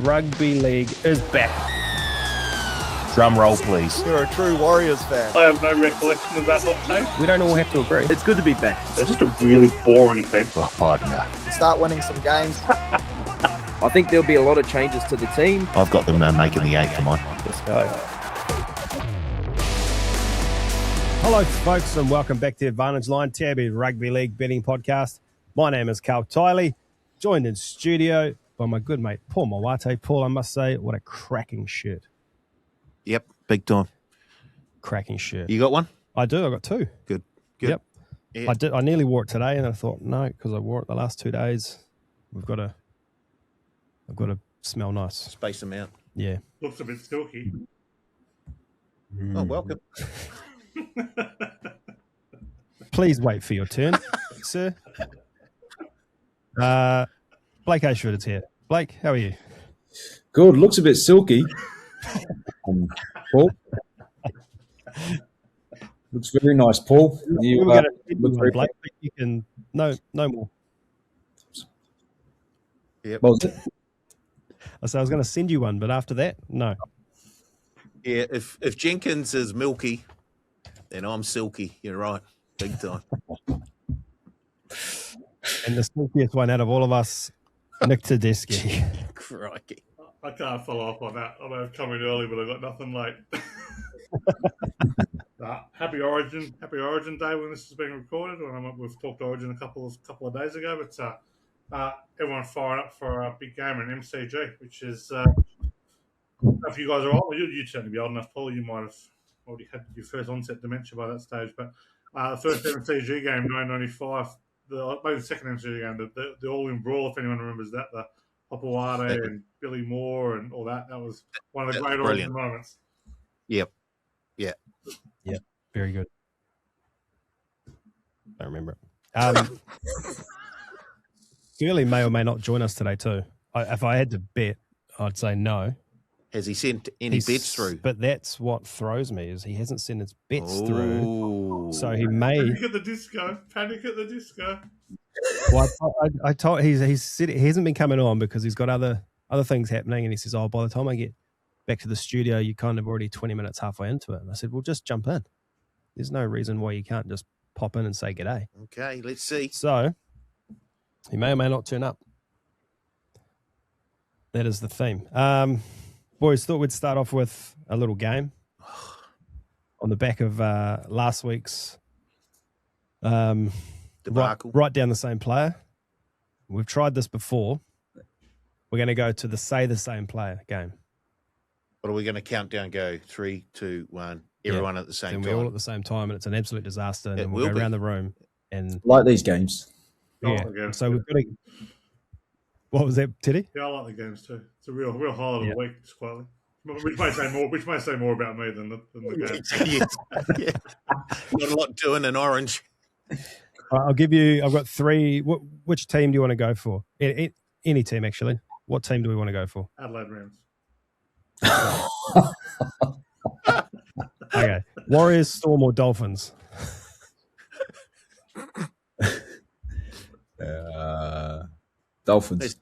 Rugby League is back. Drum roll, please. You're a true Warriors fan. I have no recollection of that hot take. We don't all have to agree. It's good to be back. It's just a really boring team. Partner. Start winning some games. I think there'll be a lot of changes to the team. I've got them making the 8, come on. Let's go. Hello, folks, and welcome back to Advantage Line, Tabby Rugby League betting podcast. My name is Carl Tiley, joined in studio by my good mate, Paul Mawate. Paul, I must say, what a cracking shirt. Yep, big time. Cracking shirt. You got one? I do. I got two. Good. Yep. Yeah. I nearly wore it today, and I thought, no, because I wore it the last 2 days. I've got to smell nice. Space them out. Yeah. Looks a bit silky. Oh, welcome. Please wait for your turn, sir. Blake Ashford is here. Blake, how are you? Good. Looks a bit silky. Paul. Looks very nice, Paul. You look very Blake, you can no more. Yep. What was it? I said I was going to send you one, but after that, no. Yeah, if Jenkins is milky, then I'm silky. You're right. Big time. And the silkiest one out of all of us, Nick Tedeschi. Crikey. I can't follow up on that. I know I've come in early, but I've got nothing late. Happy Origin Day when this is being recorded. We've talked Origin a couple of days ago, but everyone firing up for a big game in MCG, which is if you guys are old, you'd certainly be old enough, Paul. You might have already had your first onset dementia by that stage. But the first MCG game, 1995, maybe the second MCG game, the All-In Brawl, if anyone remembers that, the Hopawade and Billy Moore and all that. That was one of the great Origin moments. Yep. Yeah. Yep. Very good. I remember it. Searley may or may not join us today too. If I had to bet, I'd say no. Has he sent any bets through? But that's what throws me, is he hasn't sent his bets through. So he may. Panic at the disco. Well, I told he said he hasn't been coming on because he's got other things happening, and he says, "Oh, by the time I get back to the studio, you're kind of already 20 minutes halfway into it." And I said, "Well, just jump in. There's no reason why you can't just pop in and say g'day." Okay, let's see. So he may or may not turn up. That is the theme. Boys, thought we'd start off with a little game on the back of last week's debacle. Right down the same player. We've tried this before. We're going to go to the say the same player game. What are we going to count down? Go 3, 2, 1. Everyone at the same time. We're all at the same time, and it's an absolute disaster. And then we'll go around the room and like these games. Yeah. So we've got to. What was that, Teddy? Yeah, I like the games too. It's a real highlight of the week, just quietly. Which may say more about me than the game. Yeah. Not a lot doing in Orange. I'll give you. I've got three. Which team do you want to go for? Any team, actually. What team do we want to go for? Adelaide Rams. Okay. Warriors, Storm, or Dolphins? Dolphins.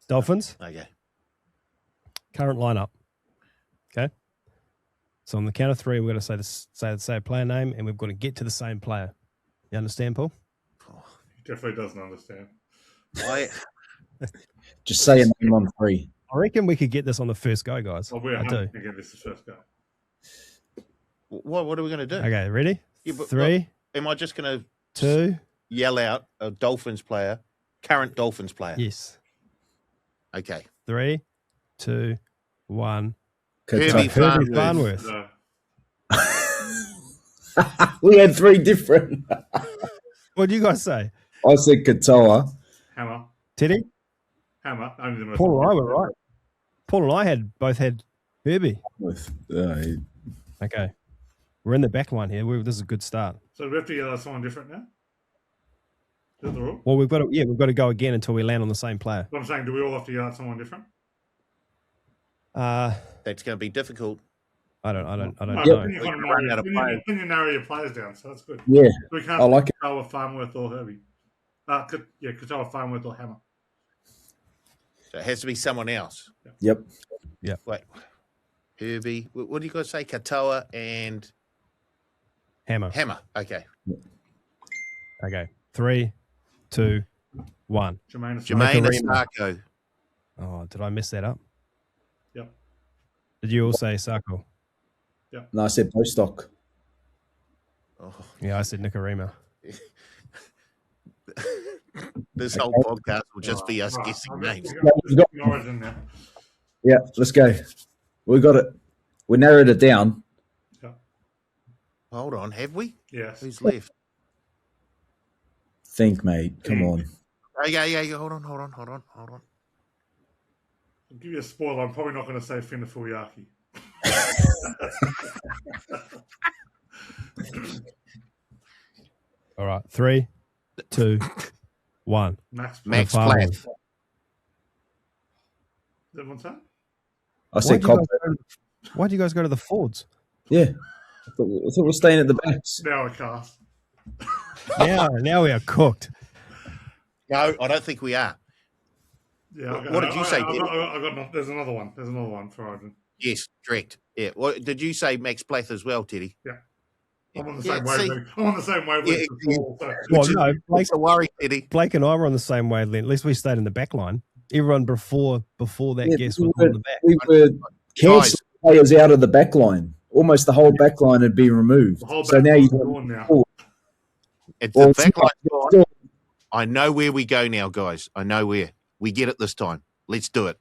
Dolphins? Okay. Current lineup. Okay. So on the count of three, we're going to say a player name, and we've got to get to the same player. You understand, Paul? He definitely doesn't understand. Just say a name on 3. I reckon we could get this on the first go, guys. Well, we're I do. Again, this is the first go. What are we going to do? Okay, ready? Yeah, but 3. Am I just going to 2. yell out a Dolphins player, current Dolphins player? Yes. Okay. 3, 2, 1. Herbie Farnworth. No. We had 3 different. What do you guys say? I said Katoa. Hammer. Teddy? Only the most Paul and I were right. Paul and I both had Herbie. Okay. We're in the back line here. This is a good start. So we have to get someone different now? Is that the rule? Well, we've got to go again until we land on the same player. But I'm saying, do we all have to yell at someone different? That's going to be difficult. I don't know. Then you narrow your players down, so that's good. Yeah, We can't I like it. Katoa, Farnworth, or Herbie. Katoa, Farnworth, or Hammer. So it has to be someone else. Yep. Wait, Herbie. What do you guys say? Katoa and Hammer. Hammer. Okay. Okay. 3, 2, 1. Jermaine. Jermaine Nicarima. Asako. Oh, did I mess that up? Yep. Did you all say Sako? No, I said Bostock. Oh, Yeah, I said Nicarima. this whole podcast will just be us guessing names. Origin now. Yeah, let's go. We got it. We narrowed it down. Hold on, have we? Yes. Who's left? Think, mate. Come on. Yeah. Hold on. I'll give you a spoiler. I'm probably not going to say Fina Fuyaki. All right. 3, 2, 1. Max McFarlane. Platt. Is everyone saying? I said Cobb. Why'd you guys go to the Fords? Yeah. I thought we're staying at the backs. Now a cast. Now we are cooked. No, I don't think we are. Yeah. What did you say, I David? got there's another one. There's another one for Origin. Yes, correct. Yeah. What did you say, Max Plath as well, Teddy? Yeah. I'm on the Yeah, same see- wavelength. I'm on the same wavelength as Paul. So. Well, no, What's the worry, Teddy? Blake and I were on the same wavelength. At least we stayed in the back line. Everyone before that guest was on the back. We were cancelling players out of the back line. Almost the whole back line had been removed. The whole So back now line's you gone now. If Well, the back line's still- gone, I know where we go now, guys. I know where. We get it this time. Let's do it.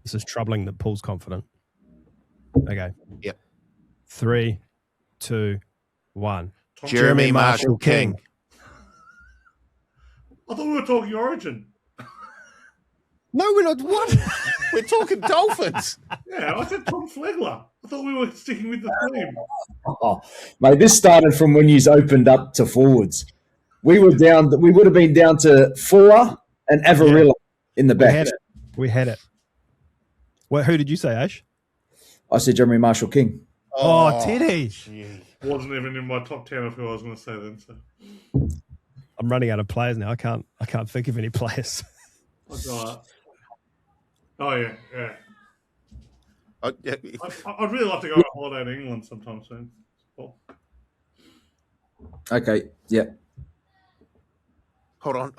This is troubling that Paul's confident. Okay. Yep. 3, 2, 1. Jeremy Marshall King. I thought we were talking Origin. No, we're not. What? We're talking Dolphins. Yeah, I said Tom Flegler. I thought we were sticking with the theme. Oh, mate, this started from when you opened up to forwards. We were down. We would have been down to Fuller and Avarilla in the back. We had it. Well, who did you say, Ash? I said Jeremy Marshall King. Oh, Teddy. Gee. Wasn't even in my top 10 of who I was going to say then. So. I'm running out of players now. I can't think of any players. Oh, yeah. Yeah. I'd really like to go on holiday to England sometime soon. Well, Okay, yeah. Hold on.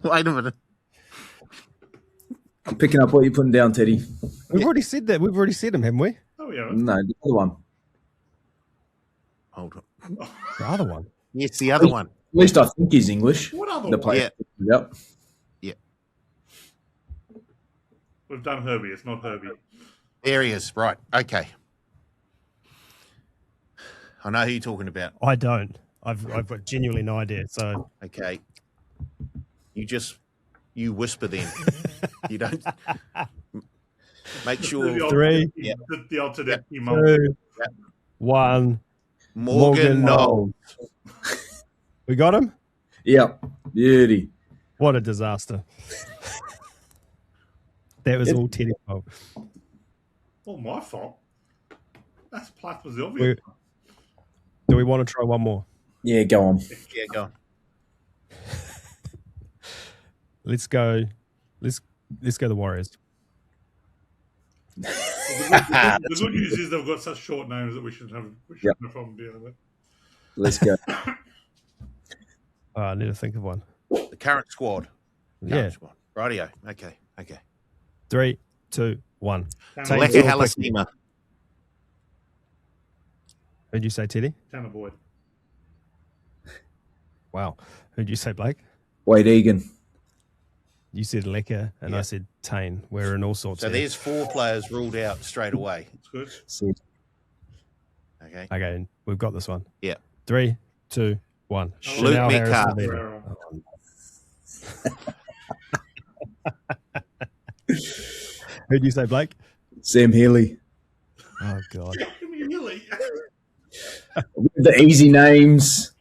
Wait a minute. I'm picking up what you're putting down, Teddy. We've already said that. We've already said him, haven't we? oh, yeah. No, the other one. Hold on. The other one. Yes, the other one. At least I think he's English. What other The one? player. Yep. We've done Herbie. It's not Herbie. There he is. Right. Okay. I know who you're talking about. I don't. I've got genuinely no idea. So Okay. You whisper then. You don't. Make sure. The old 3, The old Tedeschi 2, 1. Morgan Knowles. We got him? Yep. Beauty. What a disaster. That was all Teddy's fault. Well, my fault. That's Plath was the obvious. Do we want to try one more? Yeah, go on. Yeah, go on. Let's go. Let's go the Warriors. The good news is they've got such short names that we shouldn't have a problem dealing with. Let's go. I need to think of one. The current squad. Yeah. Squad. Rightio. Okay. 3, 2, 1. Leka Halasima. Who'd you say, Teddy? Tanner Boyd. Wow. Who'd you say, Blake? Wade Egan. You said Lecker, and I said Tane. We're in all sorts. So here. there's 4 players ruled out straight away. That's good. Okay. Okay, and we've got this one. Yeah. 3, 2, 1. Luke Chanel Harris Metcalf. Avila. Who'd you say, Blake? Sam Healy. Oh, God. Really? The easy names.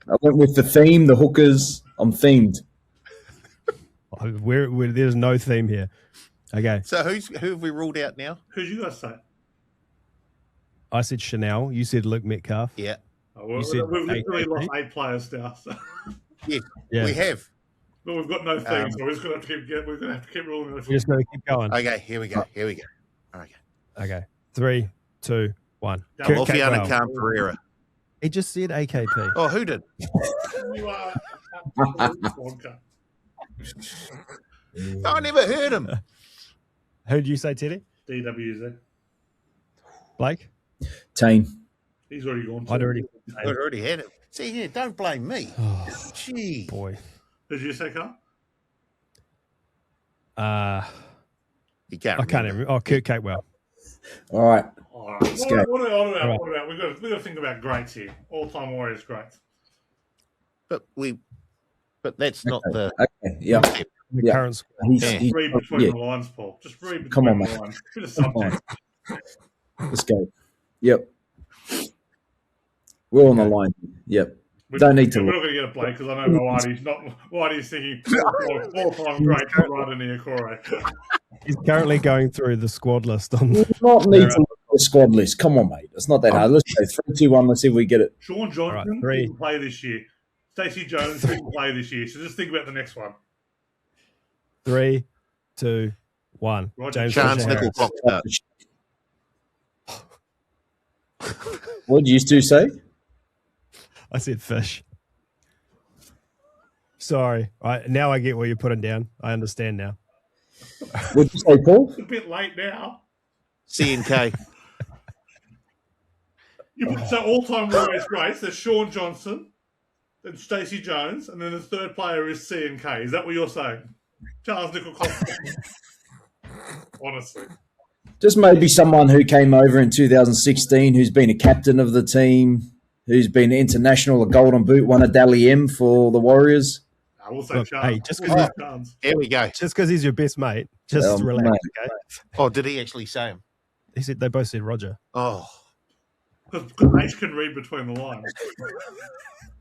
I went with the theme, the hookers. I'm themed. There's no theme here. Okay. So who have we ruled out now? Who'd you guys say? I said Chanel. You said Luke Metcalf. Yeah. Oh, well, You said we've literally eight, lost 8 players now. So. Yeah. Yeah. We have. But we've got no theme, so we're just going to have to keep rolling. We just got to keep going. Okay, here we go. Okay. 3, 2, 1. Lofiana Khan Pereira. He just said AKP. Oh, who did? You are vodka. I never heard him. Who did you say, Teddy? DWZ. Blake? Team. He's already gone. I'd already. I already had it. See here, don't blame me. Oh, Gee. boy. Did you say Carl? You can't I can't even. Oh, Kurt Catewell. All right. All right. Let's What go. about? We've got to think about greats here. All-time Warriors greats. But that's not the. Okay. Yeah. The Yeah. current squad. He's, Read between the lines, Paul. Just read between Come on, the mate. lines. Bit of Come on. subtext. Let's go. Yep. We're on the line. Yep. Don't need to We're look. not going to get a play because I know Whitey's thinking all-time great right in the Okoro. He's currently going through the squad list on. We do not need to look at the squad list. Come on, mate. It's not that hard. Let's go 3, 2, 1. Let's see if we get it. Sean Johnson didn't play this year. Stacey Jones didn't play this year. So just think about the next one. 3, 2, 1. Roger Chance Fisher-Harris. Nickel clock start. What did you two say? I said fish. Sorry. Now I get what you're putting down. I understand now. What did you say, Paul? It's a bit late now. CNK. You put so all-time Warriors greats. There's Sean Johnson, then Stacey Jones, and then the third player is C&K. Is that what you're saying? Charles Nicholson. Honestly. Just maybe someone who came over in 2016 who's been a captain of the team, who's been international, a golden boot, won a Dally M for the Warriors. I will say Look, Charles. hey, just because Charles. Here we go. he's your best mate, just relax, mate. okay? Oh, did he actually say him? He said they both said Roger. Oh, Because H can read between the lines.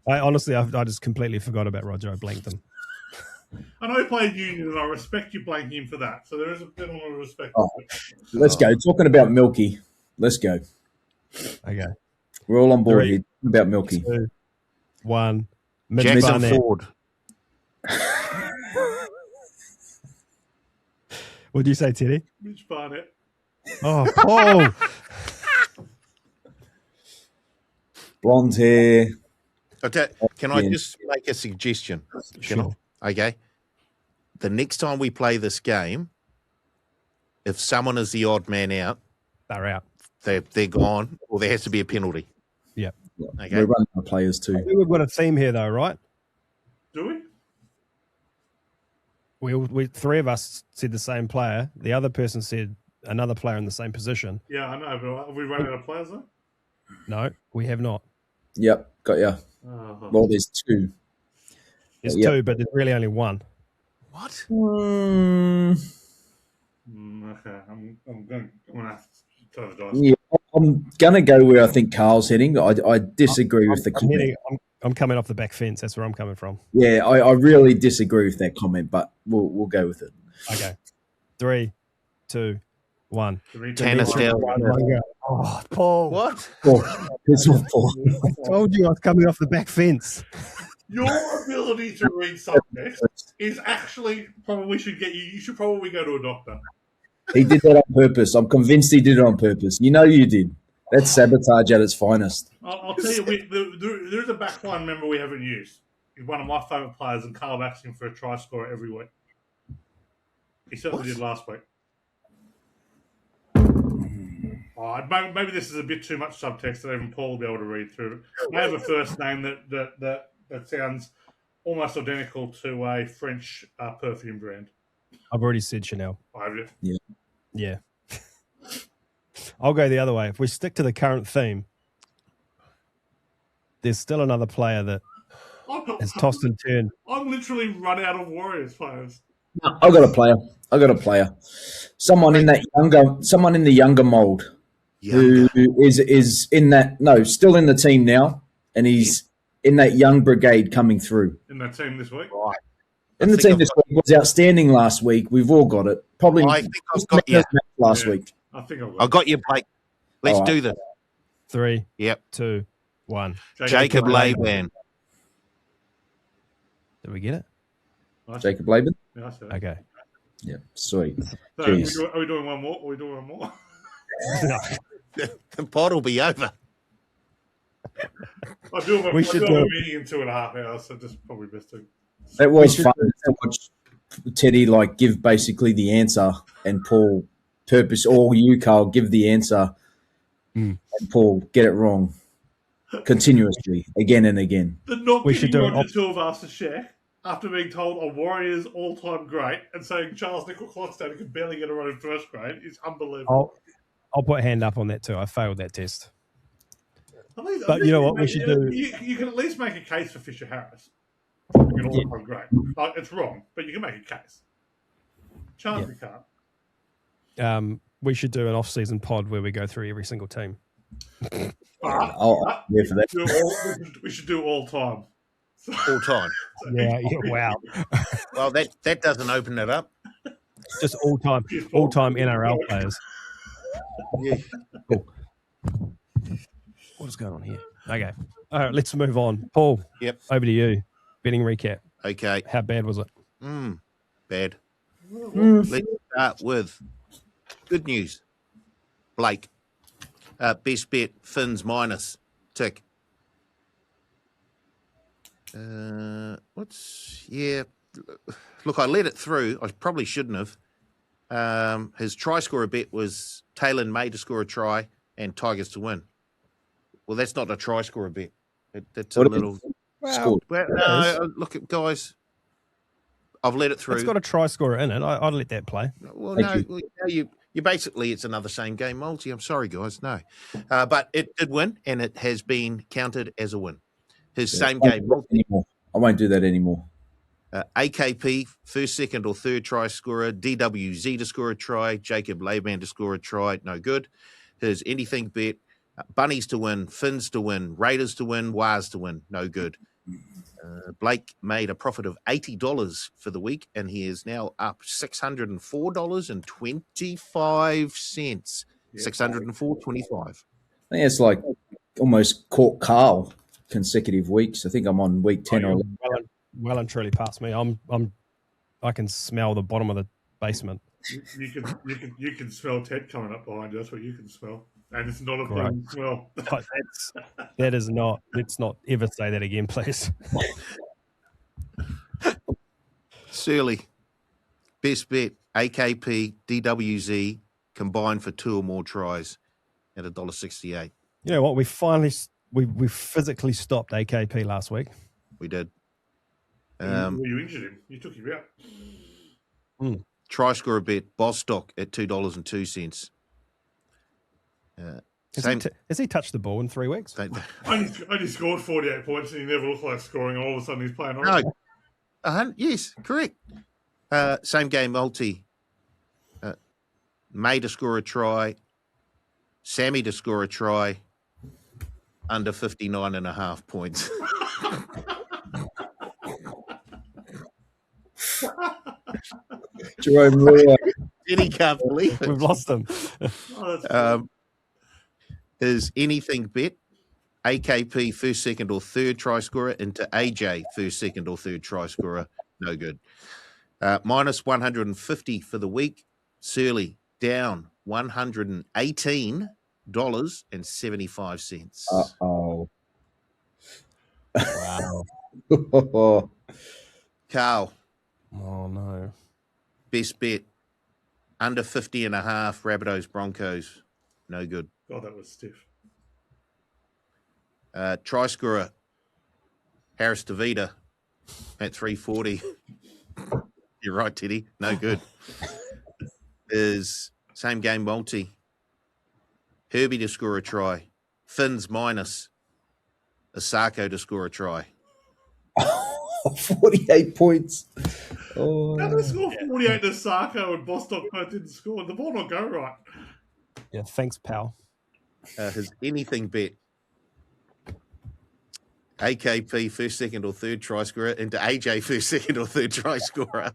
I just completely forgot about Roger. I blanked him. I know he played Union, and I respect you blanking him for that. So there is a bit of respect. Oh. Let's go. Talking about Milky. Let's go. Okay. We're all on board 3, here. Talking about Milky. 2, 1. Jackson Barnett. Ford. What did you say, Teddy? Mitch Barnett. Oh, Paul. Blonde hair. Can I just make a suggestion? Sure. Okay. The next time we play this game, if someone is the odd man out, They're out. they're gone, or there has to be a penalty. Yeah. Okay. We're running our players too. I think we've got a theme here, though, right? Do we? We three of us said the same player. The other person said another player in the same position. Yeah, I know, but have we run out of players though? No, we have not. Yep, got ya. Oh. Well, there's 2. There's Yeah. 2, but there's really only 1. What? Okay, I'm going to have to throw the dice. Yeah, I'm gonna go where I think Carl's heading. I disagree with the comment. I'm coming off the back fence. That's where I'm coming from. Yeah, I really disagree with that comment, but we'll go with it. Okay. 3, 2, 1. Tanner Stout. Oh, Paul. What? Oh, it's not Paul. I told you I was coming off the back fence. Your ability to read subtext is actually probably should get you. You should probably go to a doctor. He did that on purpose. I'm convinced he did it on purpose. You know you did. That's sabotage at its finest. I'll tell you, there's a backline member we haven't used. He's one of my favourite players, and Carl backs him for a try scorer every week. He certainly did last week. Maybe this is a bit too much subtext that even Paul will be able to read through. I have a first name that sounds almost identical to a French perfume brand. I've already said Chanel. Have you? Yeah. I'll go the other way. If we stick to the current theme, there's still another player that has tossed and turned. I'm literally run out of Warriors players. I got a player. Someone in the younger mold who is in that still in the team now, and he's in that young brigade coming through. In that team this week? Right. In the team this week was outstanding last week. We've all got it. Probably I think I've got you. last week. I think I've I got you, Blake. Let's do this. 3, Yep. 2, 1. Jacob Laban. Did we get it? Nice. Jacob Laban. Yeah, I see that. Okay. Yeah, sweet. So Jeez. are we doing one more? Are we doing one more? The pod will be over. I'll do a We should do meeting in 2.5 hours, so just probably best to. It was should fun to watch Teddy give basically the answer, and Paul or you, Carl, give the answer, and Paul get it wrong continuously again and again. The not We should giving do Roger Silvas a check after being told a Warriors all-time great and saying Charles Nickel-Clodstone could barely get a run in first grade is unbelievable. I'll put a hand up on that too. I failed that test. At least you know what we should do? You can at least make a case for Fisher Harris. An all-time great. It's wrong, but you can make a case. Charles, we can't. We should do an off-season pod where we go through every single team. Yeah, for that. We should do all time. All time. Yeah, wow. Well, that doesn't open it up. Just all-time NRL players. Yeah. Cool. What's going on here? Okay. All right, let's move on. Paul, Yep. over to you. Betting recap. Okay. How bad was it? Bad. Let's start with good news. Blake. Best bet, Finns minus. Tick. Look, I let it through. I probably shouldn't have. His try scorer bet was Taylor May to score a try and Tigers to win. Well, that's not a try scorer bet. That's a little... Scored. Well, no, look at guys. I've let it through. It's got a try scorer in it. I'd let that play. Well, Thank you basically it's another same game multi. I'm sorry, guys, no, but it did win, and it has been counted as a win. His same game multi. I won't do that anymore. AKP first, second, or third try scorer. DWZ to score a try. Jacob Laban to score a try. No good. His anything bet. Bunnies to win. Finns to win. Raiders to win. Wars to win. No good. Blake made a profit of $80 for the week, and he is now up $604.25. Yeah. $604.25. I think it's like almost caught Carl consecutive weeks. I think I'm on week 10 or 11. Well and truly past me. I can smell the bottom of the basement. You can smell Ted coming up behind you. That's what you can smell, and it's not a pleasant smell. That is not. Let's not ever say that again, please. Searley, best bet, AKP, DWZ combined for 2 or more tries at $1.68. You know what? We finally we physically stopped AKP last week. We did. You injured him. You took him out. Try scorer bet, Bostock at $2.02. Has he touched the ball in 3 weeks? Only scored 48 points, and he never looked like scoring. All of a sudden, he's playing. No, yes, correct. Same game multi. May to score a try, Sammy to score a try, under 59.5 points. Jerome Lua. He can't believe it. We've lost him. Is anything bet AKP first, second, or third try scorer into AJ first, second, or third try scorer? No good. Minus 150 for the week. Searley down $118.75. Uh-oh. Wow. Carl, Oh no. best bet under 50.5. Rabbitohs Broncos. No good. God, that was stiff. Try scorer Harris DeVita at 340. You're right, Teddy. No good. Is same game multi. Herbie to score a try. Finns minus. Asako to score a try. 48 points. Oh. How did they score 48 to Sarko and Bostock both didn't score? The ball not go right. Yeah, thanks, pal. His anything bet. AKP first, second, or third try scorer into AJ first, second, or third try scorer.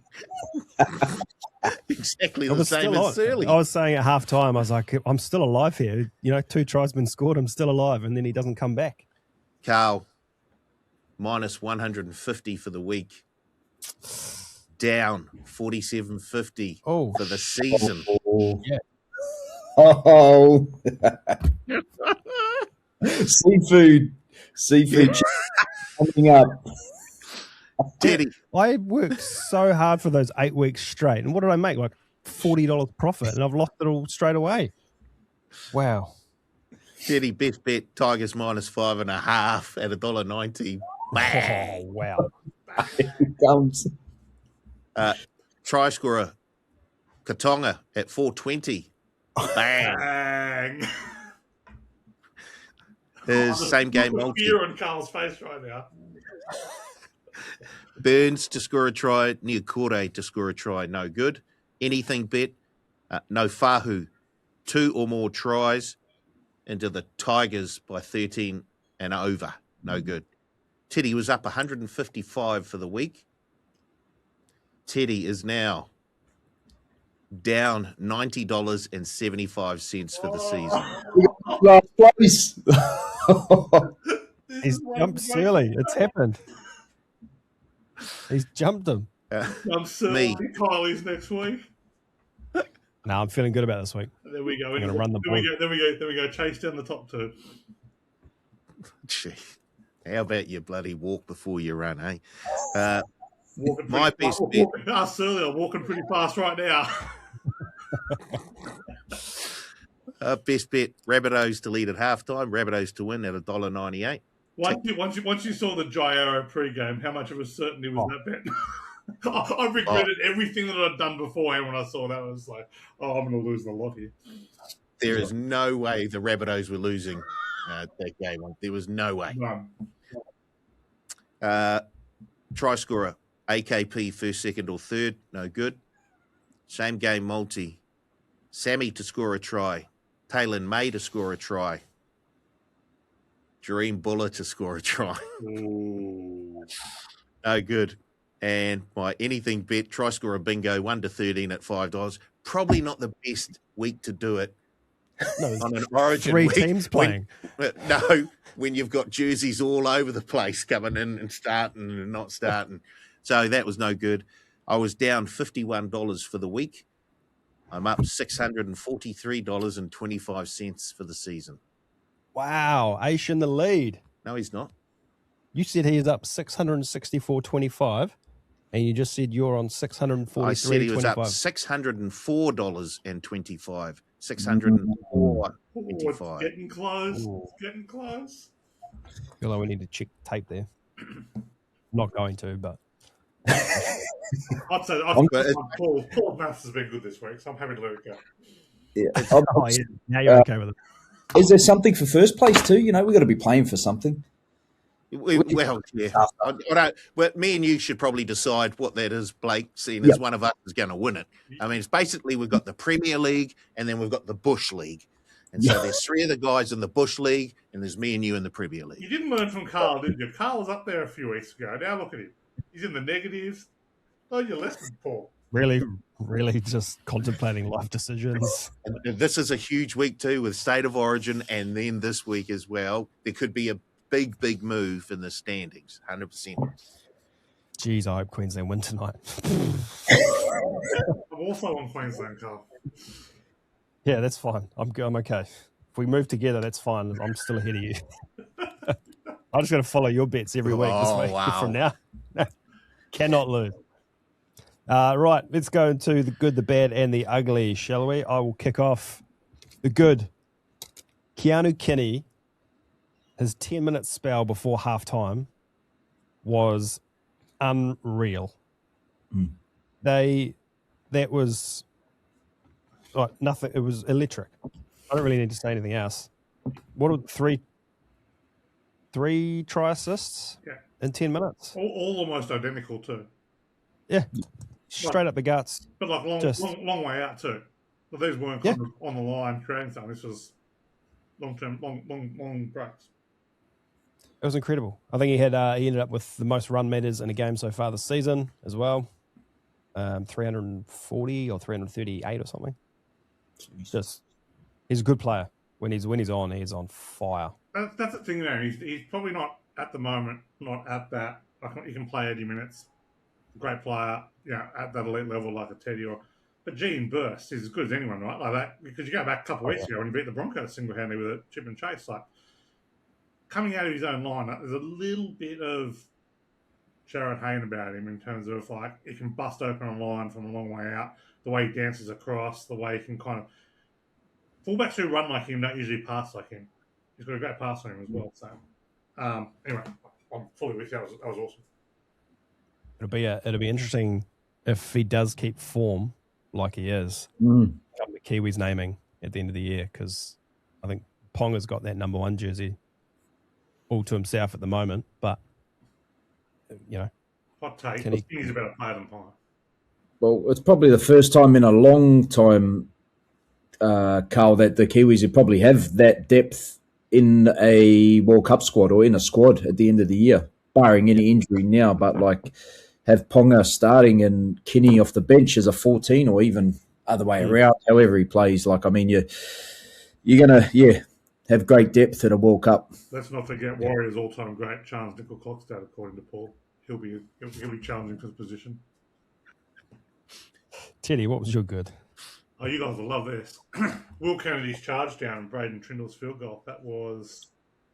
Exactly the same as Searley. I was saying at half time, I was like, I'm still alive here. 2 tries been scored, I'm still alive, and then he doesn't come back. Carl, minus 150 for the week. down 47.50 Oh, for the season. Yeah. Oh, seafood coming up. Teddy, I worked so hard for those 8 weeks straight. And what did I make? Like $40 profit. And I've lost it all straight away. Wow. Teddy, best bet, Tigers -5.5 at $1.90. Bang. Oh, wow. Here it comes. Try scorer, Katonga at 4.20. Bang. Bang. His same game multi. Fear on Carl's face right now. Burns to score a try, Niokore to score a try, no good. Anything bet, no Fahu, 2 or more tries into the Tigers by 13 and over, no good. Teddy was up 155 for the week. Teddy is now down $90.75 for the season. Last place. He's jumped Searley. It's happened. He's jumped him. I'm Searley. Kylie's next week. No, I'm feeling good about this week. There we go. I'm going to run the board. Then we go. Chase down the top 2. Gee, how about you bloody walk before you run, eh? My best bet. Us earlier, walking pretty fast right now. Best bet, Rabbitohs to lead at halftime, Rabbitohs to win at $1.98. Once you saw the Gyro pre-game, how much of a certainty was that bet? I regretted everything that I'd done beforehand when I saw that. I was like, oh, I'm going to lose a lot here. There is no way the Rabbitohs were losing that game. There was no way. None. Try scorer, AKP first, second or third, no good. Same game multi. Sammy to score a try. Taylor May to score a try. Dream Buller to score a try. Ooh. No good. And my anything bet, try scorer bingo, 1 to 13 at $5. Probably not the best week to do it. No, On an Origin 3 week. teams playing. When you've got jerseys all over the place coming in and starting and not starting. So that was no good. I was down $51 for the week. I'm up $643.25 for the season. Wow. Aish in the lead. No, he's not. You said he is up 664.25, and you just said you're on 643.25. I said he was up $604.25. $604.25. It's getting close. Ooh. It's getting close. I feel like we need to check tape there. Not going to, but I'd say Paul Maths has been good this week, so I'm happy to let it go. Yeah. oh, yeah. Now you're okay with it. Is there something for first place too? You know, we've got to be playing for something. Well, yeah. I don't, but me and you should probably decide what that is, Blake, seeing as one of us is going to win it. I mean, it's basically we've got the Premier League and then we've got the Bush League. And so there's 3 of the guys in the Bush League and there's me and you in the Premier League. You didn't learn from Carl, did you? Carl was up there a few weeks ago. Now look at him. He's in the negatives. Oh, you lesson, Paul. Really just contemplating life decisions. And this is a huge week too with State of Origin, and then this week as well. There could be a big move in the standings, 100%. Jeez, I hope Queensland win tonight. I'm also on Queensland, Carl. Yeah, that's fine. I'm okay. If we move together, that's fine. I'm still ahead of you. I'm just going to follow your bets every week this week from now. Cannot lose. Right, let's go into the good, the bad, and the ugly, shall we? I will kick off. The good. Keanu Kinney, his 10-minute spell before halftime was unreal. That was like nothing. It was electric. I don't really need to say anything else. What were three try assists in 10 minutes? All almost identical too. Yeah. Straight up the guts. But like long way out too. But these weren't kind of on the line creating something. This was long breaks. It was incredible. I think he ended up with the most run meters in a game so far this season as well. 340 or 338 or something. Just he's a good player. When he's on, he's on fire. That's the thing there. He's probably not at the moment, not at that. He can play 80 minutes. great player, at that elite level like a Teddy but G in bursts is as good as anyone, right? Like that, because you go back a couple of weeks ago when he beat the Broncos single-handedly with a chip and chase, like coming out of his own line, there's a little bit of Jared Hayne about him in terms of like he can bust open a line from a long way out, the way he dances across, the way he can kind of fullbacks who run like him don't usually pass like him. He's got a great pass on him as well. So anyway, I'm fully with you. That was awesome. It'll be interesting if he does keep form like he is. Mm. The Kiwis naming at the end of the year, because I think Ponga's got that number 1 jersey all to himself at the moment. But hot take. He's a better player than Ponga. Well, it's probably the first time in a long time, Carl, that the Kiwis would probably have that depth in a World Cup squad or in a squad at the end of the year, barring any injury now. But like, have Ponga starting and Kinney off the bench as a 14, or even other way around, however he plays. Like, I mean, you're gonna have great depth at a World Cup. Let's not forget Warriors' all-time great Charles Nickel-Clockstad, according to Paul. He'll be challenging for the position. Teddy, what was your good? Oh, you guys will love this. Will Kennedy's charge down and Braden Trindle's field goal. That was,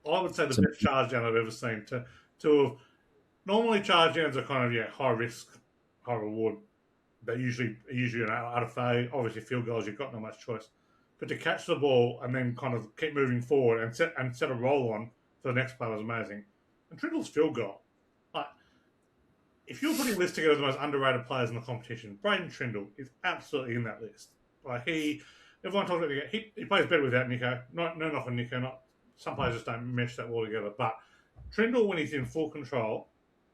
I would say, the best charge down I've ever seen. Normally charge downs are kind of high risk, high reward. They're usually an out of fade. Obviously, field goals, you've got no much choice. But to catch the ball and then kind of keep moving forward and set a roll on for the next play was amazing. And Trindle's field goal, if you're putting a list together of the most underrated players in the competition, Braden Trindle is absolutely in that list. Like everyone talks about Nico. He plays better without Nico. No knock on Nico. Some players just don't mesh that well together. But Trindle, when he's in full control,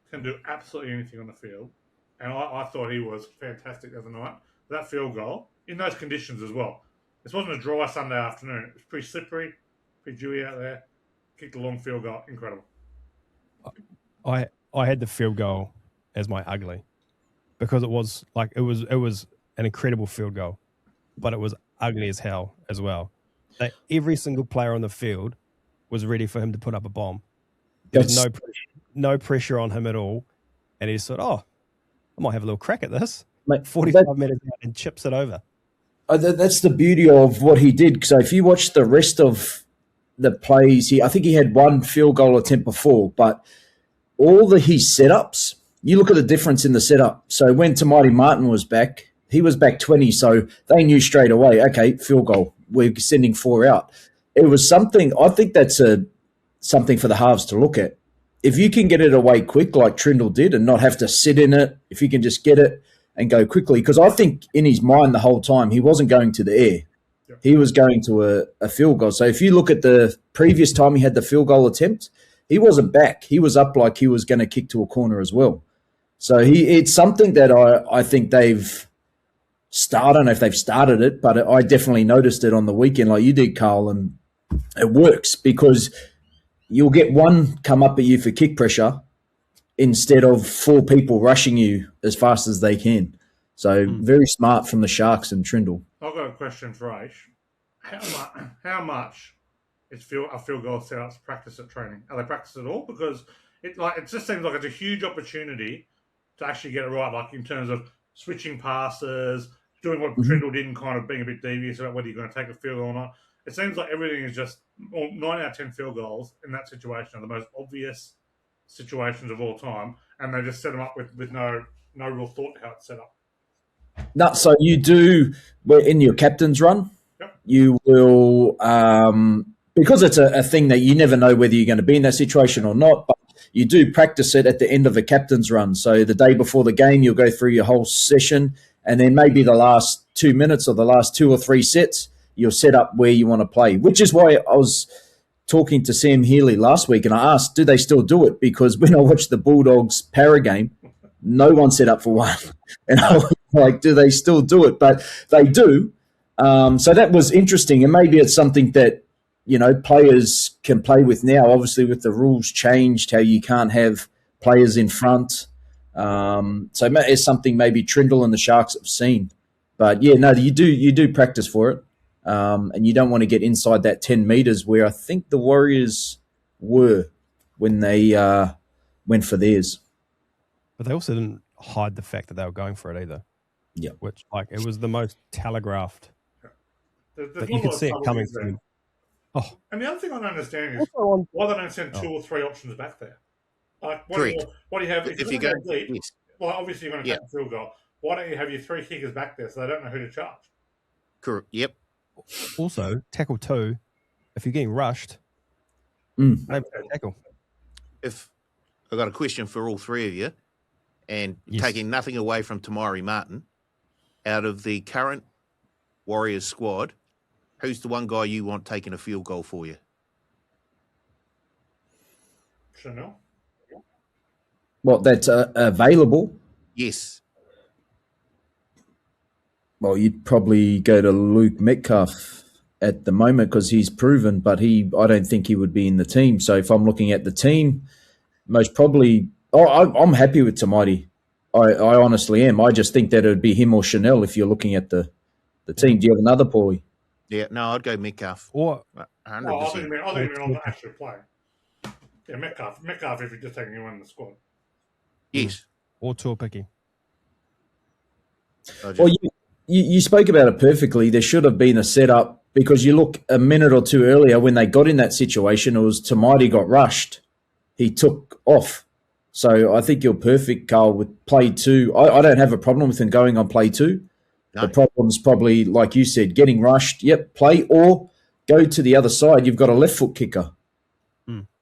can do absolutely anything on the field. And I thought he was fantastic the other night. That field goal, in those conditions as well. This wasn't a dry Sunday afternoon. It was pretty slippery, pretty dewy out there. Kicked a long field goal. Incredible. I had the field goal as my ugly, because it was an incredible field goal, but it was ugly as hell as well. Like, every single player on the field was ready for him to put up a bomb. There was no pressure on him at all, and he just thought, I might have a little crack at this. 45 minutes out and chips it over. That's the beauty of what he did. So if you watch the rest of the plays, I think he had one field goal attempt before, but all his setups, you look at the difference in the setup. So when Tamati Martin was back, he was back 20, so they knew straight away, okay, field goal, we're sending 4 out. It was something, I think that's something for the halves to look at. If you can get it away quick like Trindle did and not have to sit in it, if you can just get it and go quickly, because I think in his mind the whole time he wasn't going to the air. Yep. He was going to a field goal. So if you look at the previous time he had the field goal attempt, he wasn't back. He was up like he was going to kick to a corner as well. So it's something that I think they've started. I don't know if they've started it, but I definitely noticed it on the weekend like you did, Carl, and it works because you'll get one come up at you for kick pressure instead of 4 people rushing you as fast as they can. So very smart from the Sharks and Trindle. I've got a question for Aish. How much is a field goal setups practice at training? Are they practiced at all? Because it just seems like it's a huge opportunity to actually get it right, like in terms of switching passes, doing what Trindle did and kind of being a bit devious about whether you're going to take a field goal or not. It seems like everything is just 9 out of 10 field goals in that situation are the most obvious situations of all time, and they just set them up with no real thought to how it's set up. No, so you do in your captain's run. Yep. You will because it's a thing that you never know whether you're going to be in that situation or not. But you do practice it at the end of a captain's run. So the day before the game, you'll go through your whole session, and then maybe the last 2 minutes or the last 2 or 3 sets, you'll set up where you want to play. Which is why I was talking to Sam Healy last week, and I asked, do they still do it? Because when I watched the Bulldogs para game, no one set up for one. And I was like, do they still do it? But they do. So that was interesting. And maybe it's something that, players can play with now. Obviously, with the rules changed, how you can't have players in front. So it's something maybe Trindle and the Sharks have seen. But, you do practice for it. And you don't want to get inside that 10 meters where I think the Warriors were when they went for theirs. But they also didn't hide the fact that they were going for it either. Yeah. Which, like, it was the most telegraphed. There's But not you a could lot of see it subtleties coming there. through. Oh, And the other thing I don't understand is also on, why they don't send 2 Oh. or 3 options back there. Like, Correct. what do you have? If you're you going go, to go deep, yes, well, obviously you're going to Yeah. take the field goal. Why don't you have your 3 kickers back there so they don't know who to charge? correct. Yep. also, tackle 2, if you're getting rushed, Mm. maybe tackle. If I've got a question for all three of you, and Yes. taking nothing away from Tamari Martin, out of the current Warriors squad, who's the one guy you want taking a field goal for you? Chanel? What, that's available? Yes. Well, you'd probably go to Luke Metcalf at the moment because he's proven, but I don't think he would be in the team. So if I'm looking at the team, most probably, I'm happy with Tamati. I honestly am. I just think that it would be him or Chanel if you're looking at the team. Do you have another, Paulie? Yeah, no, I'd go Metcalf. Or 100%. Well, I think you mean on the actual play. Yeah, Metcalf if you're just taking him in the squad. Yes. or tour picking. Well, you spoke about it perfectly. There should have been a setup because you look a minute or two earlier when they got in that situation, it was Tamati got rushed. He took off. So I think you're perfect, Carl, with play 2. I don't have a problem with him going on play 2. No. The problem's probably, like you said, getting rushed. Yep, play or go to the other side. You've got a left foot kicker.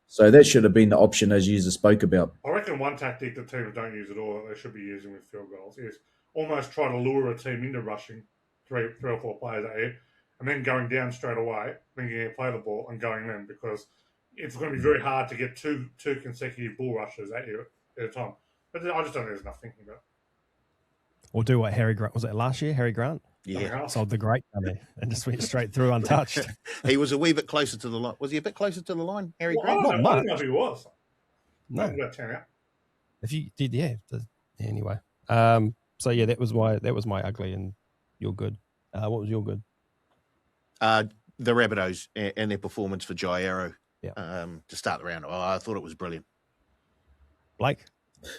So that should have been the option as you spoke about. I reckon one tactic that teams don't use at all that they should be using with field goals is almost try to lure a team into rushing three or 4 players at you and then going down straight away, thinking you play the ball and going in because it's going to be very hard to get two consecutive ball rushes at you at a time. But I just don't think there's enough thinking about it. Or do what Harry Grant, was it last year, Harry Grant? Yeah. Sold the great dummy and just went straight through untouched. He was a wee bit closer to the line. Was he a bit closer to the line, Harry Well, Grant? I don't know if he was. No. About 10 out. If you did, yeah. Anyway. So yeah, that was my ugly and you're good. What was your good? The Rabbitohs and their performance for Jairo Yeah. to start the round. Oh, I thought it was brilliant. Blake?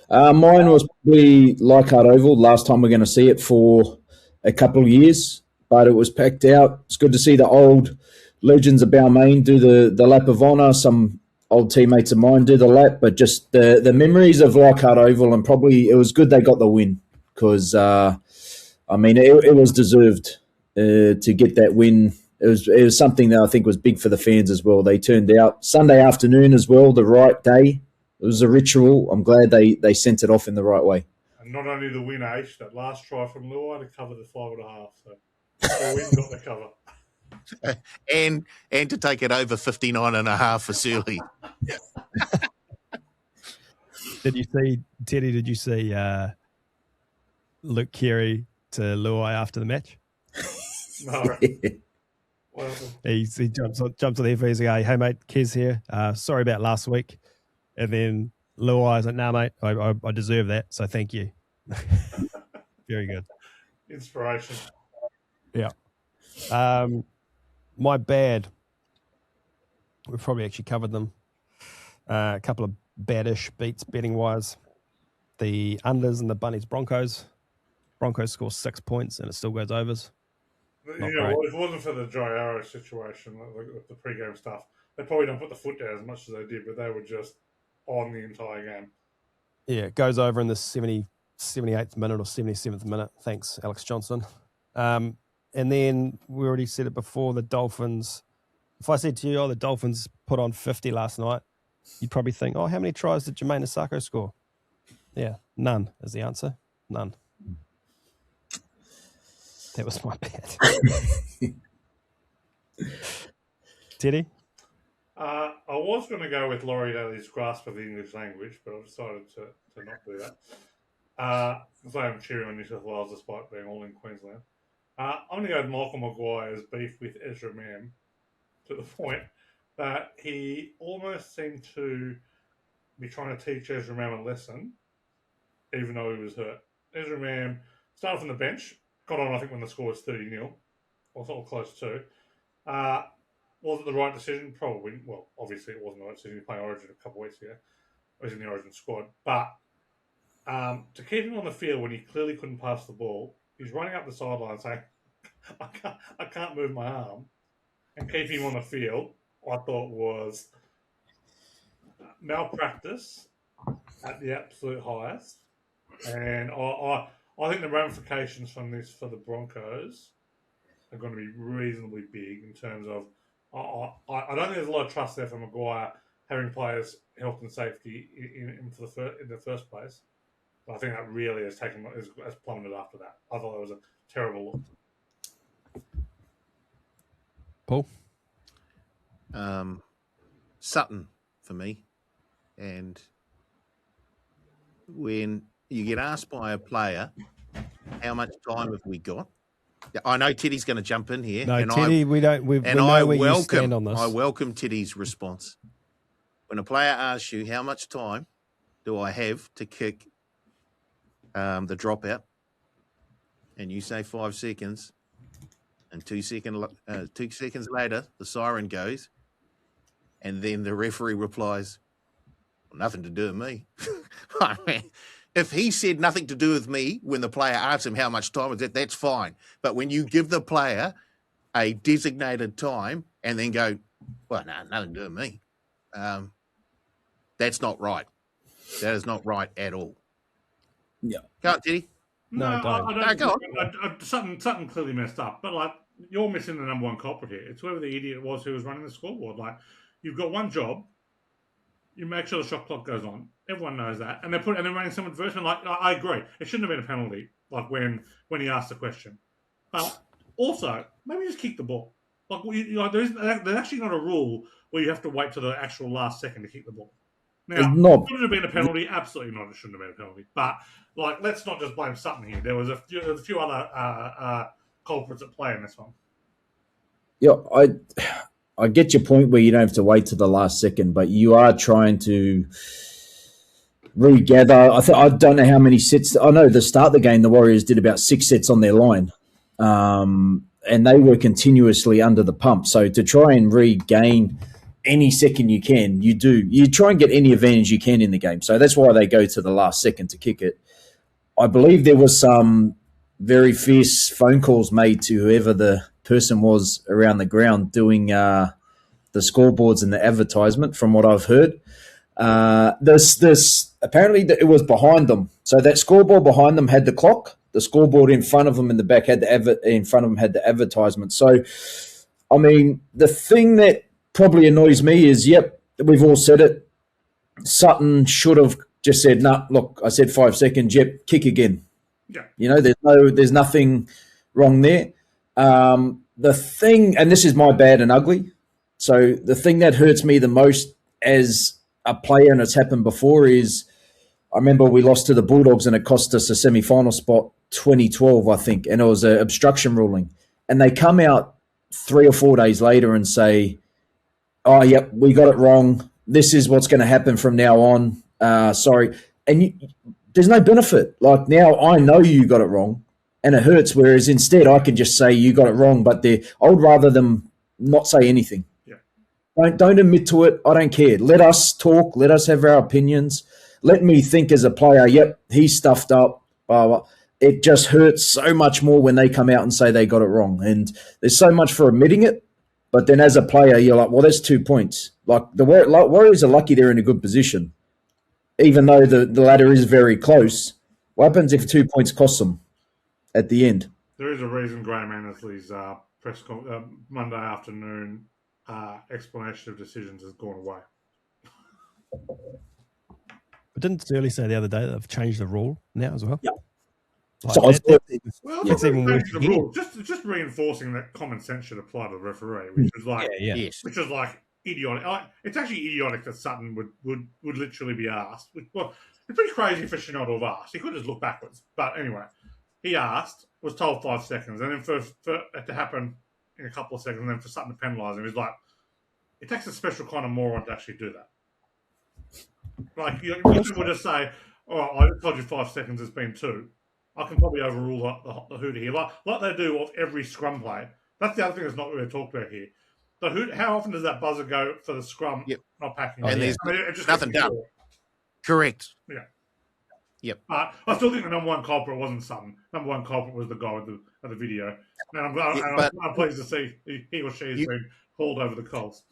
Mine was probably Leichhardt Oval. Last time we're going to see it for a couple of years, but it was packed out. It's good to see the old legends of Balmain do the lap of honour. Some old teammates of mine do the lap, but just the memories of Leichhardt Oval, and probably it was good they got the win because, it was deserved to get that win. It was something that I think was big for the fans as well. They turned out Sunday afternoon as well, the right day. It was a ritual. I'm glad they sent it off in the right way. And not only the win, that last try from Luai to cover the 5.5. So the win got the cover. And to take it over 59.5 for Searley. Did you see, Teddy, Luke Keary to Luai after the match? No. Well, He jumps on the FA. He's like, hey, mate, Kez here. Sorry about last week. And then Luai's like, nah, mate, I deserve that, so thank you. Very good. inspiration. Yeah. My bad. We've probably actually covered them. A couple of badish beats betting-wise. The unders and the Bunnies Broncos. Broncos score 6 points and it still goes overs. Well, if it wasn't for the Dry Arrow situation, the pre-game stuff, they probably don't put the foot down as much as they did, but they were just on the entire game. Yeah, it goes over in the 78th minute or 77th minute. Thanks, Alex Johnson. And then we already said it before, the Dolphins. If I said to you, the Dolphins put on 50 last night, you'd probably think, how many tries did Jermaine Asako score? Yeah, none is the answer. None. That was my bad. Teddy? I was going to go with Laurie Daly's grasp of the English language, but I've decided to not do that. Because I am cheering on New South Wales despite being all in Queensland. I'm going to go with Michael Maguire's beef with Ezra Mam to the point that he almost seemed to be trying to teach Ezra Mam a lesson, even though he was hurt. Ezra Mam started from the bench, got on, I think, when the score was 30-0, or something close to. Was it the right decision? Probably. Well, obviously it wasn't the right decision. He played Origin a couple of weeks ago. He was in the Origin squad. But to keep him on the field when he clearly couldn't pass the ball, he's running up the sideline saying, I can't move my arm, and keeping him on the field, I thought was malpractice at the absolute highest. And I think the ramifications from this for the Broncos are going to be reasonably big in terms of I don't think there's a lot of trust there for Maguire having players' health and safety in the first place. But I think that really has plummeted after that. I thought it was a terrible look. Paul? Sutton for me. And when you get asked by a player, how much time have we got? I know Teddy's going to jump in here. No, and Teddy, we know where you stand on this. I welcome Teddy's response. When a player asks you, how much time do I have to kick the dropout? And you say 5 seconds, and 2 seconds later, the siren goes, and then the referee replies, well, nothing to do with me. I mean, if he said nothing to do with me when the player asks him how much time is it, that's fine. But when you give the player a designated time and then go, well, no, nothing to do with me, that's not right. That is not right at all. Yeah. Go on, Teddy. No, don't. I don't. No, go Something clearly messed up. But like, you're missing the number one culprit here. It's whoever the idiot was who was running the scoreboard. Like, you've got one job. You make sure the shot clock goes on. Everyone knows that, and they're running some advertisement. Like, I agree, it shouldn't have been a penalty. Like when he asked the question, but also maybe just kick the ball. Like, there's actually not a rule where you have to wait to the actual last second to kick the ball. Now, should it have been a penalty? Absolutely not. It shouldn't have been a penalty. But like, let's not just blame Sutton here. There was a few other culprits at play in this one. Yeah, I get your point where you don't have to wait to the last second, but you are trying to regather. I don't know how many sets. I know the start of the game, the Warriors did about 6 sets on their line, and they were continuously under the pump. So to try and regain any second you can, you try and get any advantage you can in the game. So that's why they go to the last second to kick it. I believe there was some very fierce phone calls made to whoever the person was around the ground doing the scoreboards and the advertisement, from what I've heard. This apparently it was behind them. So that scoreboard behind them had the clock. The scoreboard in front of them in the back had the advertisement. So, I mean, the thing that probably annoys me is, yep, we've all said it. Sutton should have just said, "No, look, I said 5 seconds. Yep, kick again." Yeah. You know, there's nothing wrong there. The thing, and this is my bad and ugly. So the thing that hurts me the most as a player, and it's happened before, is I remember we lost to the Bulldogs and it cost us a semi-final spot, 2012, I think, and it was an obstruction ruling. And they come out 3 or 4 days later and say, "Oh, yep, we got it wrong. This is what's going to happen from now on. Sorry." And there's no benefit. Like, now I know you got it wrong and it hurts, whereas instead I can just say you got it wrong, but I would rather them not say anything. Yeah. Don't admit to it. I don't care. Let us talk. Let us have our opinions. Let me think as a player, yep, he stuffed up. Blah, blah. It just hurts so much more when they come out and say they got it wrong. And there's so much for admitting it, but then as a player, you're like, well, that's 2 points. Like, the Warriors are lucky they're in a good position, even though the ladder is very close. What happens if 2 points cost them at the end? There is a reason Graham Annesley's Monday afternoon explanation of decisions has gone away. But didn't Searley say the other day that they've changed the rule now as well? Yeah. Like, So that's even worse. The rule. Just reinforcing that common sense should apply to the referee, which is like, Yes. which is like idiotic. It's actually idiotic that Sutton would literally be asked. Well, it's pretty crazy for Chenault to have asked. He could just look backwards. But anyway, he asked, was told 5 seconds, and then for it to happen in a couple of seconds, and then for Sutton to penalise him, he was like, it takes a special kind of moron to actually do that. Like, people would just say, "Oh, I told you 5 seconds, it's been 2. I can probably overrule the hooter here," like they do of every scrum play. That's the other thing that's not really talked about here. The hoot. How often does that buzzer go for the scrum? Yep. Not packing. And there's nothing done. Correct. Yeah. Yep. But I still think the number one culprit wasn't Sutton. Number one culprit was the guy with the video. And I'm pleased to see he or she has been hauled over the coals.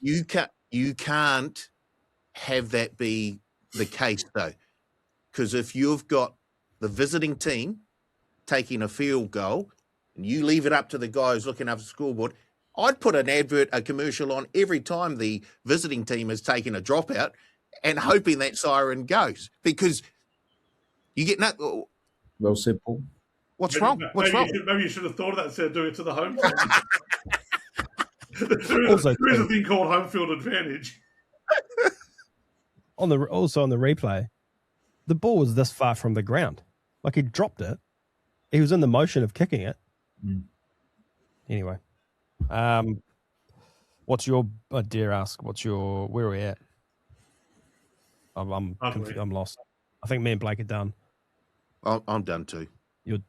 You can't have that be the case, though, because if you've got the visiting team taking a field goal and you leave it up to the guy who's looking after the scoreboard, I'd put a commercial on every time the visiting team is taking a dropout and hoping that siren goes, because you get no. Well said, Paul. What's wrong? Maybe you should have thought of that instead of doing it to the home team. there is a thing called home field advantage. Also on the replay, the ball was this far from the ground. Like, he dropped it. He was in the motion of kicking it. Anyway, what's your? I dare ask, where are we at? I'm lost. I think me and Blake are done. I'm done too.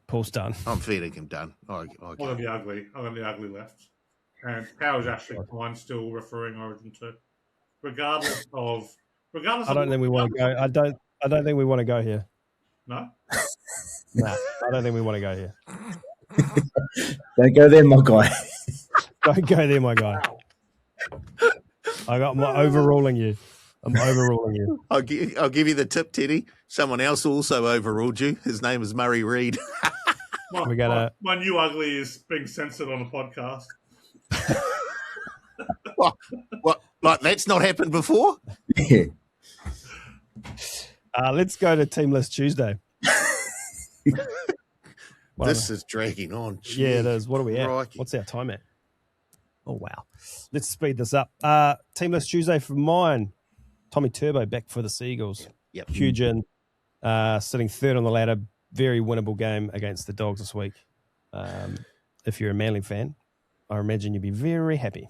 Paul's done. I'm feeling him done. I'm gonna be ugly. I'm gonna be ugly left. And how is Ashley Klein still referring Origin 2? Regardless. I don't think we want to go. I don't think we want to go here. No. No, I don't think we want to go here. Don't go there, my guy. Don't go there, my guy. I'm overruling you. I'm overruling you. I'll give you the tip, Teddy. Someone else also overruled you. His name is Murray Reid. My new ugly is being censored on a podcast. What? Like, that's not happened before? Yeah. Let's go to Team List Tuesday. This is dragging on. Gee, yeah, it is. What are we at? Crikey. What's our time at? Oh, wow. Let's speed this up. Team List Tuesday for mine. Tommy Turbo back for the Seagulls. Yep. Huge in, sitting third on the ladder. Very winnable game against the Dogs this week. If you're a Manly fan, I imagine you'd be very happy.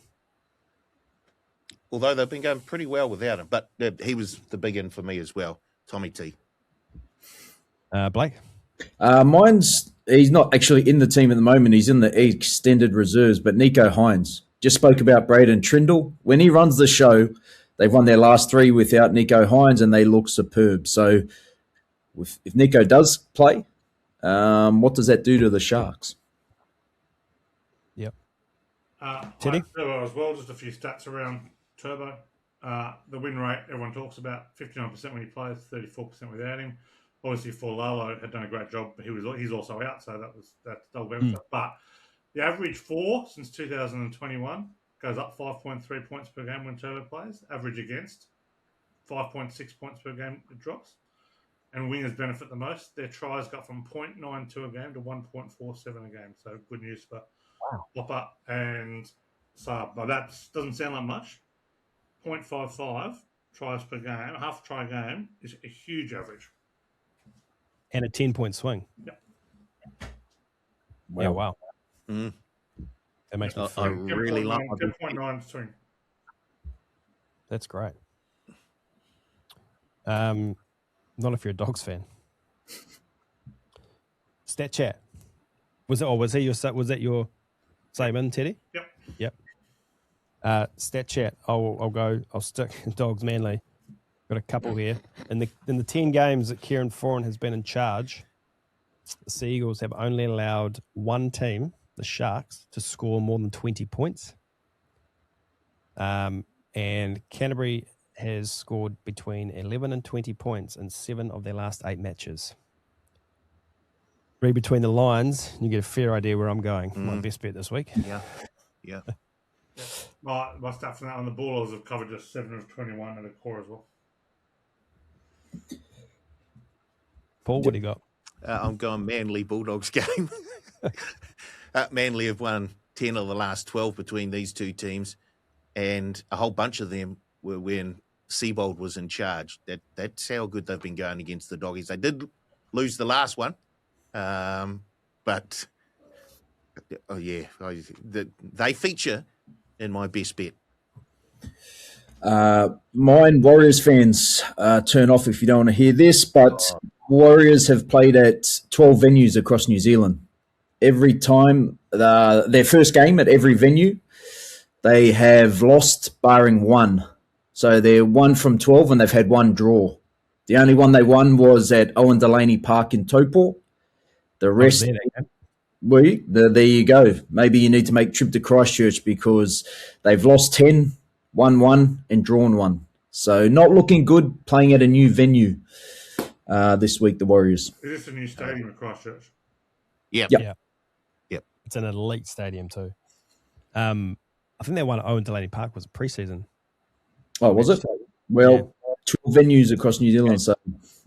Although they've been going pretty well without him, but he was the big in for me as well. Tommy T. Blake? He's not actually in the team at the moment. He's in the extended reserves, but Nico Hines. Just spoke about Braden Trindle. When he runs the show, they've won their last 3 without Nico Hines, and they look superb. So if Nico does play, what does that do to the Sharks? Yep. Teddy? Turbo as well, just a few stats around Turbo. The win rate, everyone talks about 59% when he plays, 34% without him. Obviously, Forlalo had done a great job, but he's also out, so that's double benefit. But the average 4 since 2021 goes up 5.3 points per game when Turbo plays. Average against 5.6 points per game it drops. And wingers benefit the most. Their tries got from 0.92 a game to 1.47 a game. So good news for Hopper and Saab. But that doesn't sound like much. 0.55 tries per game, half try game is a huge average. And a 10-point swing. Yep. Yeah, wow. Mm. That makes me I really like 10.9 swing. That's great. Not if you're a Dogs fan. Stat chat. Was that your same in, Teddy? Yep. Stat chat. I'll stick Dogs Manly. Got a couple here. In the 10 games that Kieran Foran has been in charge, the Seagulls have only allowed one team, the Sharks, to score more than 20 points. And Canterbury has scored between 11 and 20 points in 7 of their last 8 matches. Read between the lines, and you get a fair idea where I'm going. My best bet this week. Yeah. My stats from that on the Bulldogs have covered just 7 of 21 at the core as well. Paul, what do you got? I'm going Manly Bulldogs game. Manly have won 10 of the last 12 between these two teams, and a whole bunch of them were when Seibold was in charge. That's how good they've been going against the Doggies. They did lose the last one, but they feature in my best bet. Mine, Warriors fans, turn off if you don't want to hear this, but Warriors have played at 12 venues across New Zealand. Every time, their first game at every venue, they have lost barring one. So they're 1 from 12 and they've had one draw. The only one they won was at Owen Delaney Park in Taupo. The rest, there you go. Maybe you need to make a trip to Christchurch because they've lost 10, won 1, and drawn 1. So not looking good playing at a new venue this week, the Warriors. Is this a new stadium at Christchurch? Yep. It's an elite stadium too. I think that one at Owen Delaney Park was a preseason. Oh, was it? Well, 12 venues across New Zealand. So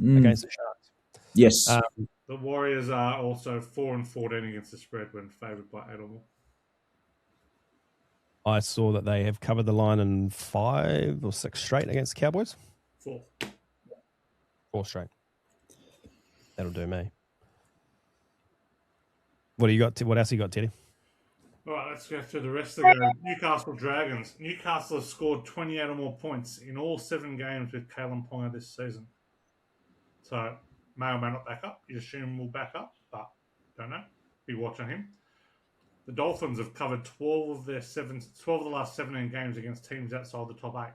against the Sharks. Yes. The Warriors are also 4-14 against the spread when favoured by 8 or more. I saw that they have covered the line in 5 or 6 straight against the Cowboys. 4 straight. That'll do me. What do you got? What else you got, Teddy? All right, let's go through the rest of the game. Newcastle Dragons. Newcastle have scored 28 or more points in all 7 games with Kalen Ponga this season. So, may or may not back up. You assume we'll back up, but don't know. Be watching him. The Dolphins have covered 12 of the last 17 games against teams outside the top 8.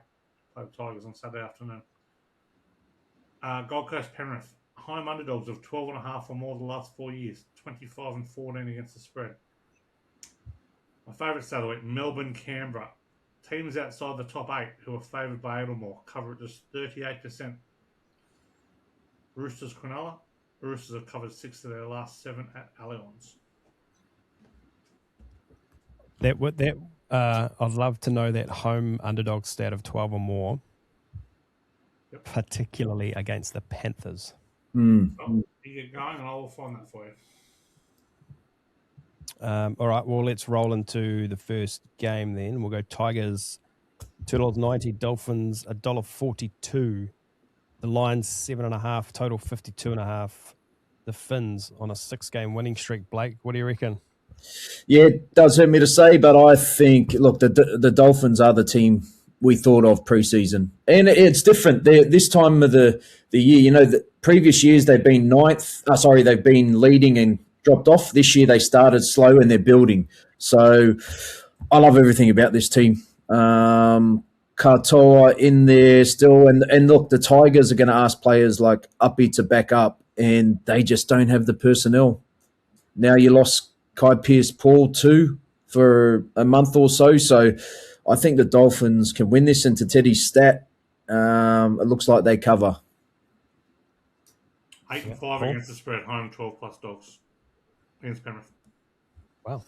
Play the Tigers on Saturday afternoon. Gold Coast Penrith. Home underdogs of 12.5 or more the last 4 years. 25-14 against the spread. My favourite Saturday week, Melbourne Canberra. Teams outside the top 8 who are favoured by 8 or more cover at just 38%. Roosters Cronulla. Roosters have covered 6 of their last 7 at Allianz. I'd love to know that home underdog stat of 12 or more, particularly against the Panthers. You get going and I will find that for you. All right, well, let's roll into the first game then. We'll go Tigers, $2.90, Dolphins, $1.42. The Lions, 7.5, total 52.5. The Finns on a 6-game winning streak. Blake, what do you reckon? Yeah, it does hurt me to say, but I think, look, the Dolphins are the team we thought of pre-season. And it's different. This time of the year, the previous years they've been they've been leading and dropped off. This year they started slow and they're building. So I love everything about this team. Katoa in there still. And look, the Tigers are going to ask players like Uppy to back up, and they just don't have the personnel. Now you lost Kai Pearce-Paul too for a month or so. So I think the Dolphins can win this. And to Teddy's stat, it looks like they cover. 8-5 against the spread, home 12+ dogs against Penrith. Wow.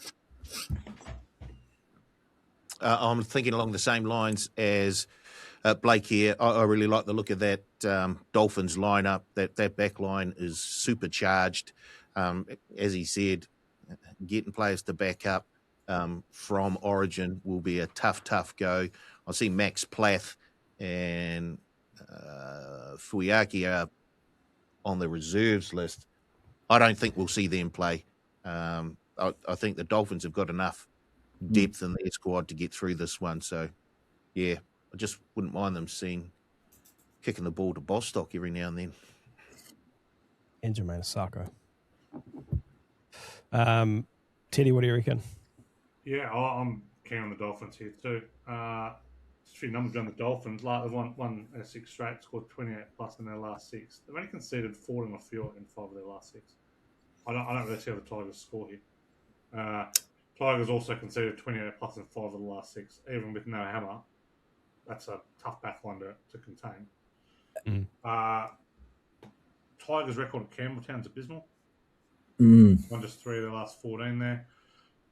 I'm thinking along the same lines as Blake here. I really like the look of that Dolphins lineup. That back line is supercharged. As he said, getting players to back up from Origin will be a tough go. I see Max Plath and Fuiaki are on the reserves list. I don't think we'll see them play. I think the Dolphins have got enough depth in their squad to get through this one. So, yeah, I just wouldn't mind them kicking the ball to Bostock every now and then. And Jermaine Osako. Teddy, what do you reckon? Yeah, I'm keen on the Dolphins here too. Just a few numbers around the Dolphins. Like they've won 6 straight, scored 28+ in their last 6. They've only conceded 14 or fewer in 5 of their last 6. I don't really see how the Tigers score here. Tigers also conceded 28+ in 5 of the last 6, even with no hammer. That's a tough backline to contain. Tigers' record at Campbelltown's abysmal. Won just 3 of their last 14 there.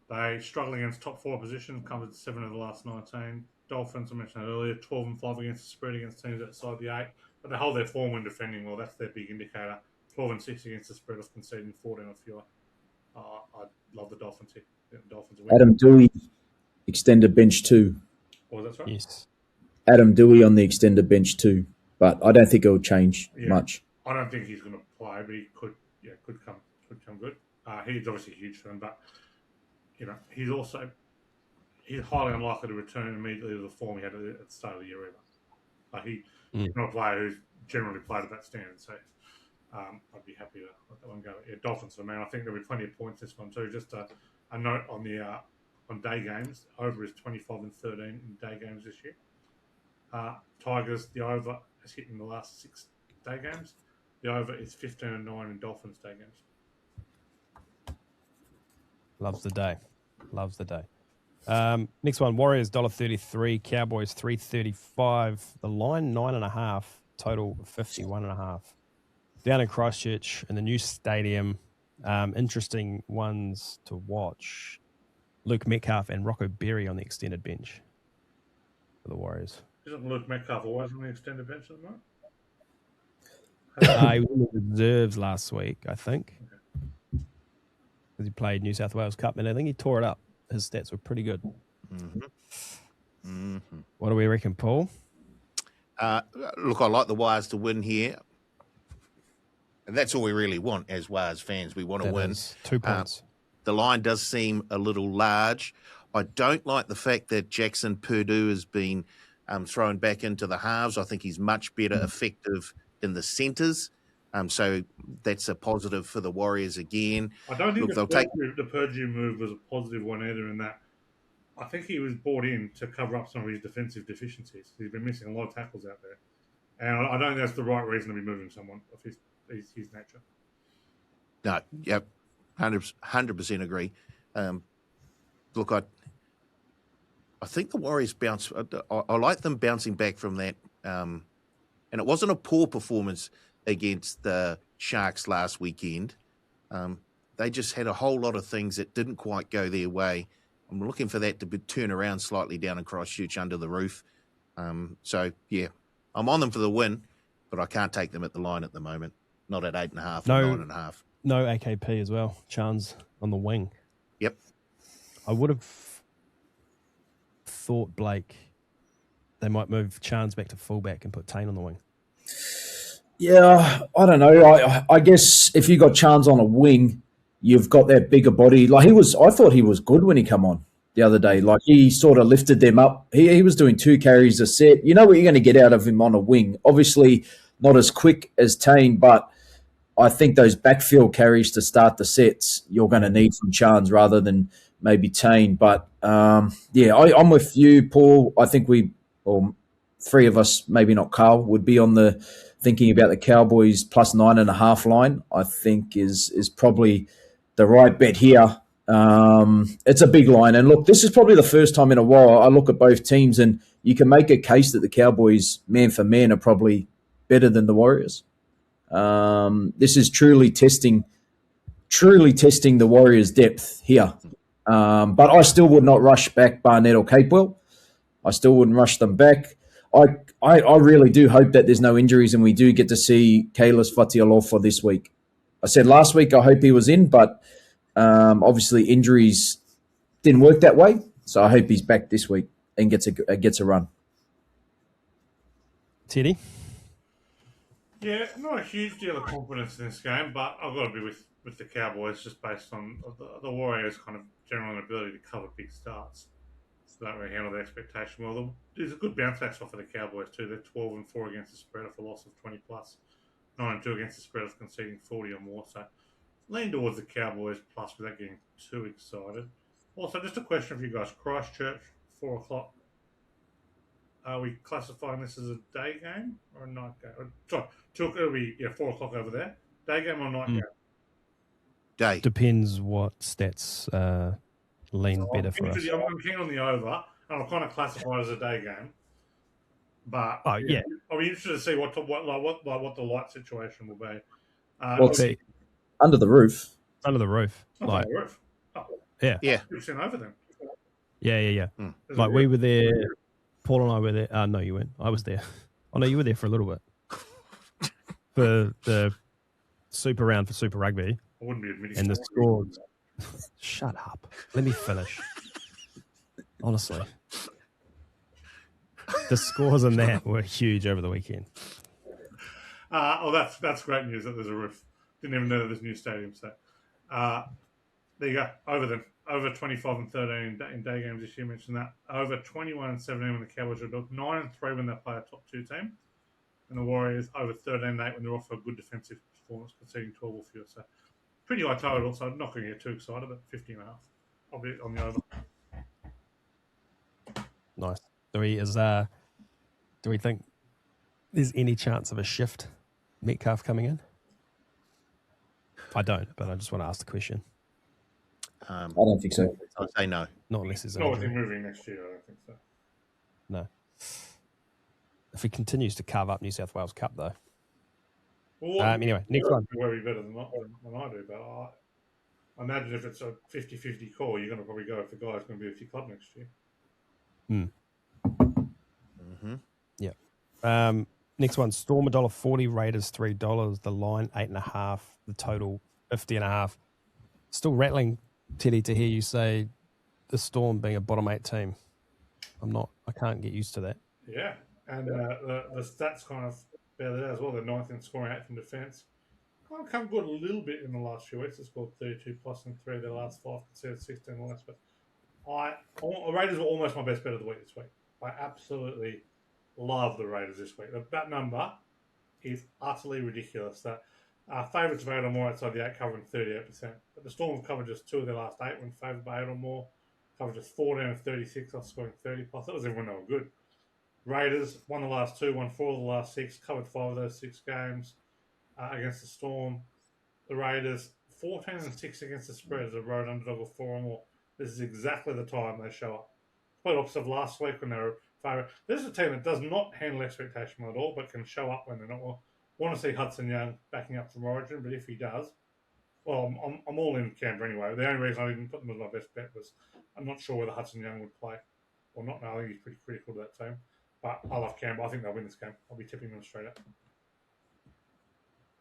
They struggle against top 4 opposition, covered 7 of the last 19. Dolphins, I mentioned earlier, 12-5 against the spread against teams outside the 8. But they hold their form when defending well. That's their big indicator. 12-6 against the spread of conceding 14 or fewer. I love the Dolphins here. The Dolphins are Adam Dewey, extended bench too. Oh, that's right. Yes. Adam Dewey on the extended bench too. But I don't think it'll change much. I don't think he's going to play, but he could come good. He's obviously huge for them, but he's highly unlikely to return immediately to the form he had at the start of the year either. He's not a player who's generally played at that standard, so I'd be happy to let that one go. Yeah, Dolphins are the man. I think there'll be plenty of points this one too. Just a note on the on day games, over is 25-13 in day games this year. Tigers, the over has hit in the last 6 day games. The over is 15-9 in Dolphins day games. Loves the day. Loves the day. Next one, Warriors $1.33, Cowboys $3.35. The line 9.5, total 51.5. Down in Christchurch in the new stadium. Interesting ones to watch. Luke Metcalf and Rocco Berry on the extended bench for the Warriors. Isn't Luke Metcalf always on the extended bench at the moment? He was in the reserves last week, I think. Because he played New South Wales Cup, and I think he tore it up. His stats were pretty good. What do we reckon, Paul? Look, I like the Wires to win here. And that's all we really want as Wires fans. We want to win. 2 points. The line does seem a little large. I don't like the fact that Jackson Purdue has been thrown back into the halves. I think he's much better effective in the centres. So that's a positive for the Warriors again. I don't think the Purdue move was a positive one either in that I think he was brought in to cover up some of his defensive deficiencies. He's been missing a lot of tackles out there. And I don't think that's the right reason to be moving someone of his nature. No, yep, 100% agree. Look, I think the Warriors bounce. I like them bouncing back from that. And it wasn't a poor performance against the Sharks last weekend. They just had a whole lot of things that didn't quite go their way. I'm looking for that to turn around slightly down in Christchurch under the roof. So, yeah, I'm on them for the win, but I can't take them at the line at the moment. Not at 8.5 or 9.5. No AKP as well. Chance on the wing. Yep. I would have thought, Blake, they might move Chance back to fullback and put Tane on the wing. Yeah, I don't know. I guess if you got Chance on a wing, you've got that bigger body. Like I thought he was good when he come on the other day. Like he sort of lifted them up. He was doing 2 carries a set. You know what you're going to get out of him on a wing. Obviously not as quick as Tane, but I think those backfield carries to start the sets you're going to need from Chance rather than maybe Tane. But yeah, I'm with you, Paul. I think or 3 of us, maybe not Carl, would be on the thinking about the Cowboys plus 9.5 line. I think is probably the right bet here. It's a big line. And look, this is probably the first time in a while I look at both teams and you can make a case that the Cowboys, man for man, are probably better than the Warriors. This is truly testing the Warriors' depth here. But I still would not rush back Barnett or Capewell. I still wouldn't rush them back. I really do hope that there's no injuries and we do get to see Kalis Fatialofa this week. I said last week I hope he was in, but obviously injuries didn't work that way. So I hope he's back this week and gets a run. Teddy? Yeah, not a huge deal of confidence in this game, but I've got to be with the Cowboys just based on the Warriors' kind of general inability to cover big starts. So that really handle the expectation well. There's a good bounce back for the Cowboys too. They're 12-4 against the spread of a loss of 20+, 9-2 against the spread of conceding 40 or more. So lean towards the Cowboys plus without getting too excited. Also, just a question for you guys: Christchurch, 4:00. Are we classifying this as a day game or a night game? Sorry, it'll be 4:00 over there. Day game or night game? Day. Depends what stats lean better for us. I'm keen on the over, and I'll kind of classify it as a day game. But I'll be interested to see what the light situation will be. Under the roof. Under the roof. Under the roof. Oh. Yeah. 50% over then. Yeah. Like we were there. Paul and I were there. No, you weren't. I was there. Oh, no, you were there for a little bit. For the Super round for Super Rugby. I wouldn't be admitting. And the scores. Shut up. Let me finish. Honestly. The scores in that were huge over the weekend. That's great news that there's a roof. Didn't even know there's a new stadium. So there you go. Over then. Over 25-13 in day games this year. Mentioned that. Over 21-17 when the Cowboys are built. 9-3 when they play a top 2 team. And the Warriors over 13-8 when they're off a good defensive performance, conceding 12 or fewer. So pretty high total. So I'm not going to get too excited, but 50.5. I'll be on the over. Nice. Do we think there's any chance of a shift Metcalf coming in? I don't, but I just want to ask the question. I don't think so. I'd say no. Not unless there's an Not with injury. him moving next year, I don't think so. No. If he continues to carve up New South Wales Cup, though. Well, Anyway, next one. Will be better than I do, but I imagine if it's a 50-50 call, you're going to probably go if the guy's going to be with your club next year. Mm-hmm. Yeah. Next one, Storm $1.40, Raiders $3, the line 8.5, the total 50.5. Still rattling, Teddy, to hear you say the Storm being a bottom 8 team. I can't get used to that. Yeah, and the stats kind of bear that as well. They're 9th in scoring, 8th in defence. Kind of come good a little bit in the last few weeks. They scored 32 plus in 3 of their last 5, conceded 16 less. But Raiders were almost my best bet of the week this week. I absolutely love the Raiders this week. That number is utterly ridiculous. That favourites of 8 or more outside the 8 covering 38%. But the Storm have covered just 2 of their last 8 when favoured by 8 or more. Covered just 4 down of 36 off scoring 30 plus. That was everyone they were good. Raiders won the last 2, won 4 of the last 6, covered 5 of those 6 games against the Storm. The Raiders 14-6 against the spread as a road underdog of 4 or more. This is exactly the time they show up. Quite opposite of last week when they were favourite. This is a team that does not handle expectation at all, but can show up when they're not well. Want to see Hudson Young backing up from Origin, but if he does, well, I'm all in Canberra anyway. The only reason I didn't put them as my best bet was I'm not sure whether Hudson Young would play or not. No, I think he's pretty critical to that team. But I love Canberra. I think they'll win this game. I'll be tipping them straight up.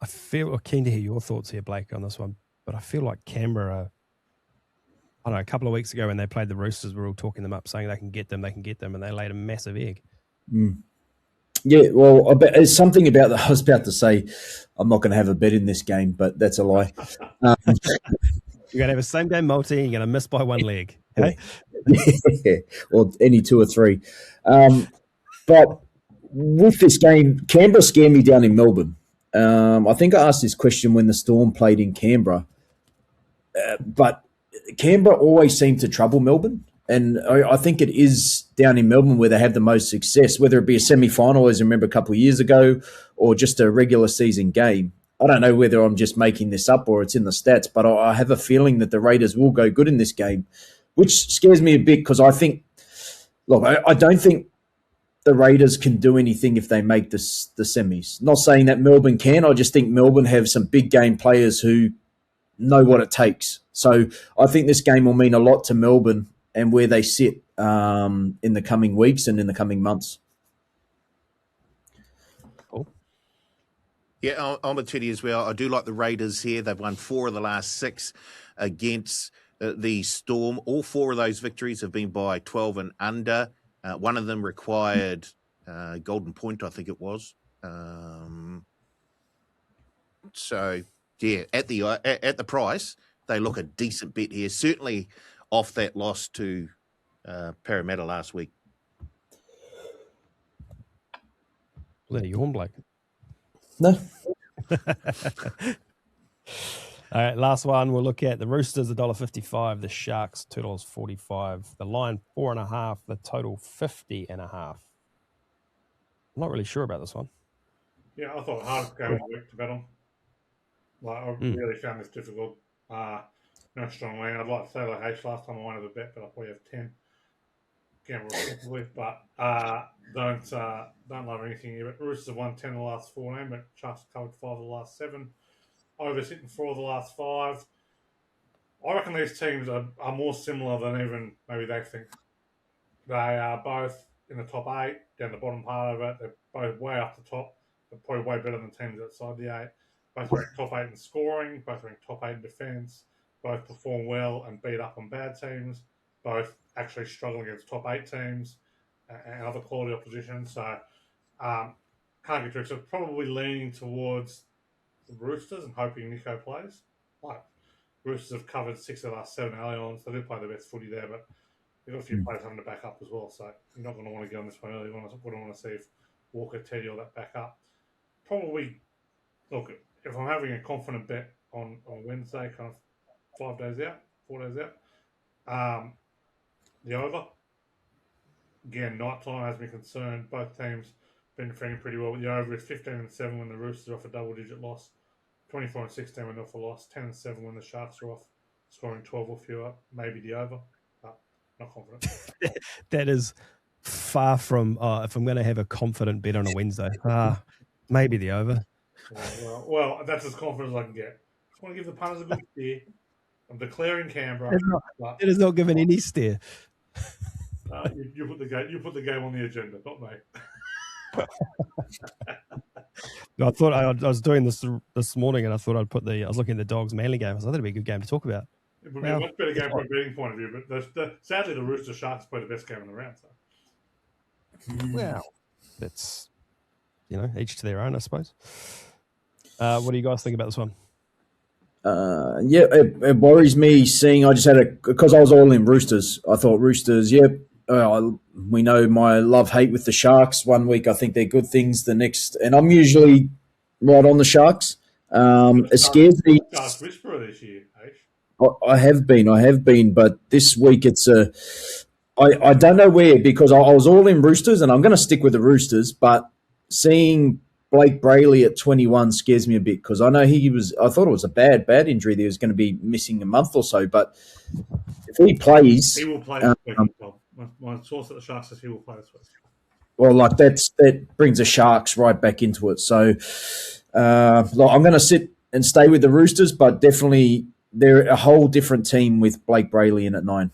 I feel keen to hear your thoughts here, Blake, on this one, but I feel like Canberra, I don't know, a couple of weeks ago when they played the Roosters, we were all talking them up, saying they can get them, and they laid a massive egg. Yeah, well, there's something about that. I was about to say I'm not going to have a bet in this game, but that's a lie. You're going to have a same-game multi, and you're going to miss by one leg. Okay? Yeah, or any 2 or 3. But with this game, Canberra scared me down in Melbourne. I think I asked this question when the Storm played in Canberra. But Canberra always seemed to trouble Melbourne. And I think it is down in Melbourne where they have the most success, whether it be a semi-final, as I remember a couple of years ago, or just a regular season game. I don't know whether I'm just making this up or it's in the stats, but I have a feeling that the Raiders will go good in this game, which scares me a bit because I think, look, I don't think the Raiders can do anything if they make the semis. Not saying that Melbourne can. I just think Melbourne have some big game players who know what it takes. So I think this game will mean a lot to Melbourne and where they sit in the coming weeks and in the coming months. Cool. Yeah, I'm with Teddy as well. I do like the Raiders here. They've won 4 of the last 6 against the Storm. All 4 of those victories have been by 12 and under. One of them required Golden Point, I think it was. So, yeah, at the price, they look a decent bet here. Certainly off that loss to Parramatta last week. Was that a yawn, Blake? No. All right, last one. We'll look at the Roosters, $1.55, the Sharks, $2.45, the line 4.5, the total 50.5. I'm not really sure about this one. Yeah, I thought the hardest game of the week to bet on. Like, I really found this difficult. No strong lean. I'd like to say like H last time I won a bet, but I probably have 10. Gamble responsibly, but don't love anything here. But Roosters have won 10 of the last 14, but Sharks covered 5 of the last 7. Overs hitting 4 of the last 5. I reckon these teams are more similar than even maybe they think. They are both in the top 8, down the bottom part of it. They're both way up the top. They're probably way better than teams outside the 8. Both ranked top 8 in scoring, both ranked top 8 in defence, both perform well and beat up on bad teams, both actually struggle against top 8 teams and other quality opposition. So can't get too excited. Probably leaning towards the Roosters and hoping Nico plays. Like, Roosters have covered 6 of the last 7 early on, so they do play the best footy there, but they've got a few players having to back up as well, so you're not going to want to get on this one early. You want to see if Walker, Teddy, all that back up. Probably, look, if I'm having a confident bet on Wednesday, kind of 4 days out, the over. Again, night time has me concerned. Both teams been defending pretty well. But the over is 15-7 when the Roosters are off a double-digit loss, 24-16 when they're off a loss, 10-7 when the Sharks are off, scoring 12 or fewer. Maybe the over, but not confident. That is far from. If I'm going to have a confident bet on a Wednesday, maybe the over. Well, that's as confident as I can get. Just want to give the punters a good steer. I'm declaring Canberra. It is not given any steer. You put the game on the agenda, not me. I thought I was doing this morning, and I thought I'd I was looking at the Dogs Manly game. I was like, that'd be a good game to talk about. It would be a much better game from a betting point of view, but sadly the Rooster Sharks play the best game in the round. So. Well, that's each to their own, I suppose. What do you guys think about this one? It worries me seeing. I just had because I was all in Roosters. I thought Roosters. We know my love-hate with the Sharks. One week I think they're good things. The next, and I'm usually right on the Sharks. It scares me. Sharks whisperer this year, I have been, but this week I don't know where, because I was all in Roosters, and I'm going to stick with the Roosters, but seeing Blake Brayley at 21 scares me a bit, because I know I thought it was a bad injury that he was going to be missing a month or so, but if he plays... He will play this week. My source at the Sharks says he will play this week. Well, that brings the Sharks right back into it. So I'm going to sit and stay with the Roosters, but definitely they're a whole different team with Blake Brayley in at 9.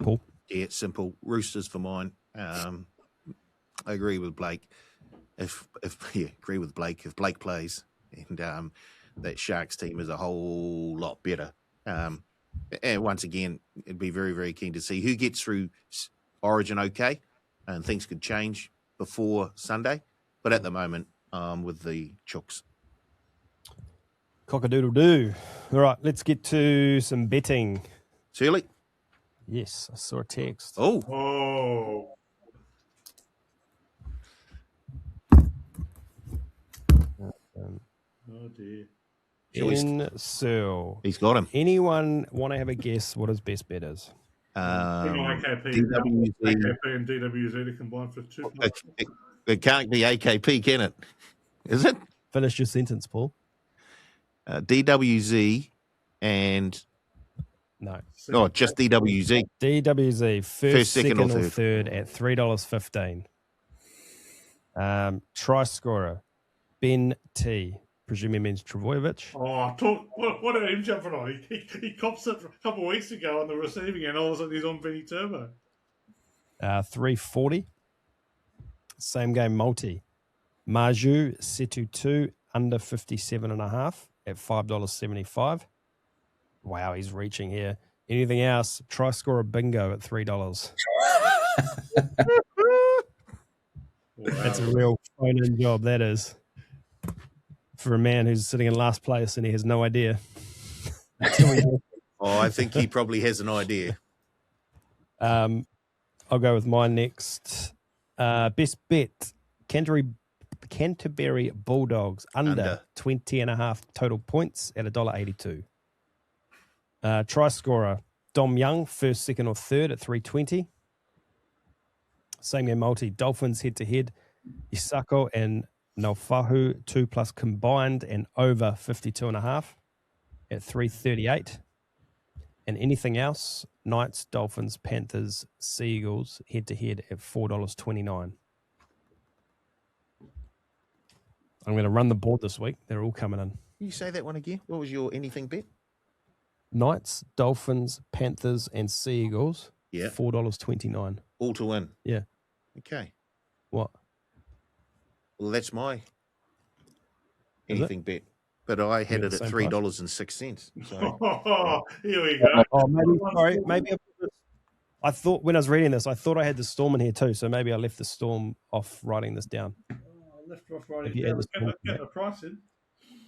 Paul? Yeah, it's simple. Roosters for mine. I agree with Blake. Agree with Blake. If Blake plays, and that Sharks team is a whole lot better. And once again, it'd be very, very keen to see who gets through Origin okay, and things could change before Sunday. But at the moment, with the Chooks. Cock-a-doodle-doo. All right, let's get to some betting. Searley? Yes, I saw a text. Oh, Oh, dear. In Searle. he's got him. Anyone want to have a guess what his best bet is? AKP and DWZ to combine for 2. It can't be AKP, can it? Is it? Finish your sentence, Paul. DWZ and... No. Oh, just DWZ. DWZ, first second, or third at $3.15. Try scorer, Ben T. Presume he means Travojevic. What about him jumping on? He cops it a couple of weeks ago on the receiving end. All of a sudden he's on Benny Turbo. 340. Same game multi. Maju, Setu 2, under 57.5 at $5.75. Wow, he's reaching here. Anything else? Try score a bingo at $3. That's a real phone-in job, that is. For a man who's sitting in last place and he has no idea. I think he probably has an idea. I'll go with mine next. Best bet, Canterbury Bulldogs under 20.5 total points at $1.82. Try scorer, Dom Young, first, second or third at $3.20. Same game multi, Dolphins head-to-head, Isako and Naufahu 2+ combined and over 52.5 at $3.38. And anything else, Knights, Dolphins, Panthers, Seagulls head-to-head at $4.29. I'm going to run the board this week. They're all coming in. Can you say that one again? What was your anything bet? Knights, Dolphins, Panthers, and Seagulls. Yeah. $4.29. All to win. Yeah. Okay. What? Well, that's my anything bet. But I had it at $3.06. So. Here we go. Maybe I thought when I was reading this, I thought I had the Storm in here too. So maybe I left the Storm off writing this down. Left off writing down. Get the price in.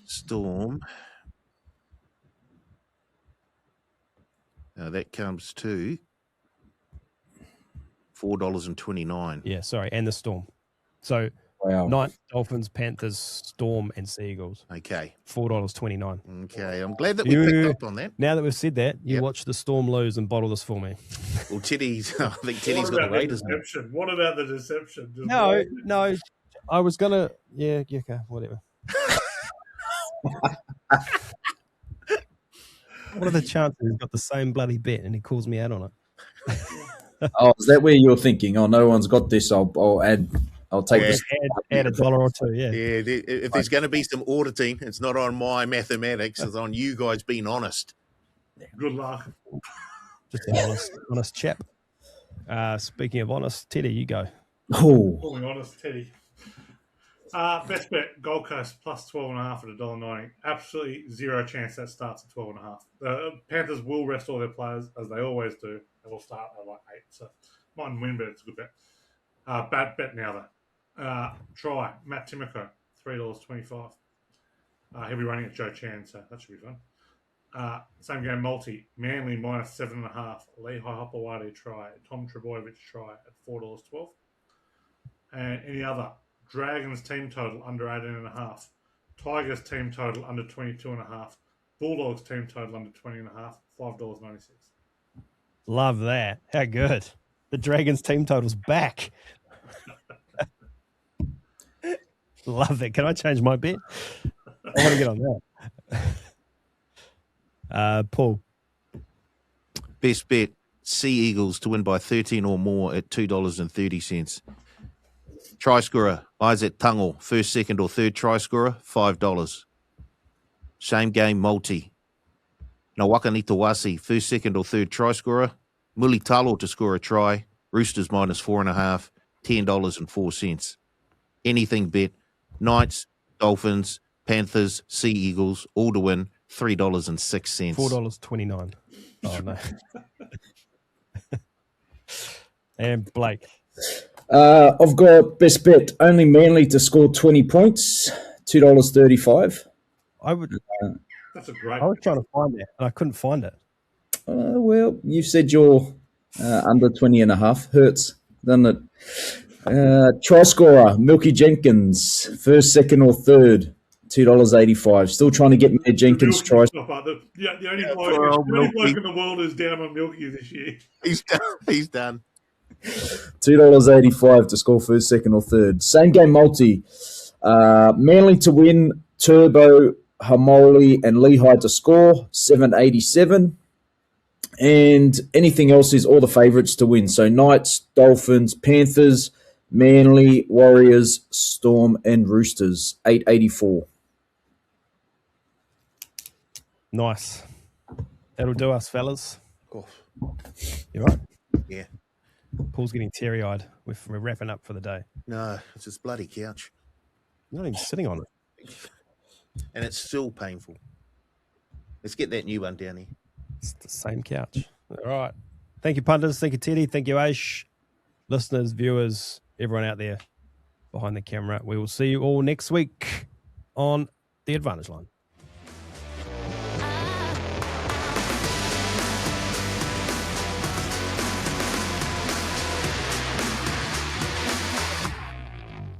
Storm. That comes to $4.29. Yeah, sorry, and the Storm. So Wow. Knights, Dolphins, Panthers, Storm, and Sea Eagles. Okay. $4.29. Okay. I'm glad that we picked up on that. Now that we've said that, you Yep. watch the Storm lose and bottle this for me. Well, Teddy's, I think Teddy's What got the about the Raiders now. deception? What about the deception? Just No. I was going to... Yeah, okay, whatever. What are the chances he's got the same bloody bet and he calls me out on it? Oh, is that where you're thinking? Oh, no one's got this. I'll add. I'll take this. Add $1 or $2, yeah. Yeah, if there's going to be some auditing, it's not on my mathematics. It's on you guys being honest. Good luck. Just an honest chap. Speaking of honest, Teddy, you go. Oh, Calling honest, Teddy. Best bet, Gold Coast plus 12.5 at $1.90. Absolutely zero chance that starts at 12.5. The Panthers will rest all their players, as they always do. They will start at like 8. So, might win, but it's a good bet. Bad bet now, though. Try, Matt Timoko, $3.25. He'll be running at Joe Chan, so that should be fun. Same game, multi. Manly minus 7.5. Lehigh Hopewadi try. Tom Trebojevic try at $4.12. And any other? Dragons team total under 18.5. Tigers team total under 22.5. Bulldogs team total under 20.5. $5.96. Love that. How good. The Dragons team total's back. Love that. Can I change my bet? I want to get on that. Paul. Best bet, Sea Eagles to win by 13 or more at $2.30. Try scorer, Isaac Tangor, first, second, or third try scorer, $5. Same game multi. Nawaka Nitawasi, first, second, or third try scorer. Muli Talo to score a try. Roosters minus 4.5, $10.04. Anything bet, Knights, Dolphins, Panthers, Sea Eagles, all to win, $3.06. $4.29. Oh, no. And Blake. I've got best bet only Manly to score 20 points, $2.35. That's a great. I was trying to find that and I couldn't find it. Well, you said you're under 20.5. Hurts, doesn't it? Try scorer, Milky Jenkins, first, second, or third, $2.85. Still trying to get Matt Jenkins try. The only bloke in the world who's down on Milky this year. He's done. $2.85 to score first, second, or third. Same game multi. Manly to win, Turbo, Hamoli, and Lehigh to score, $7.87. And anything else is all the favourites to win. So Knights, Dolphins, Panthers, Manly, Warriors, Storm, and Roosters, $8.84. Nice. That'll do us, fellas. Oh, You right? yeah. Paul's getting teary-eyed. We're wrapping up for the day. No, it's this bloody couch. You're not even sitting on it. And it's still painful. Let's get that new one down here. It's the same couch. All right. Thank you, punters. Thank you, Teddy. Thank you, Aish. Listeners, viewers, everyone out there behind the camera. We will see you all next week on The Advantage Line.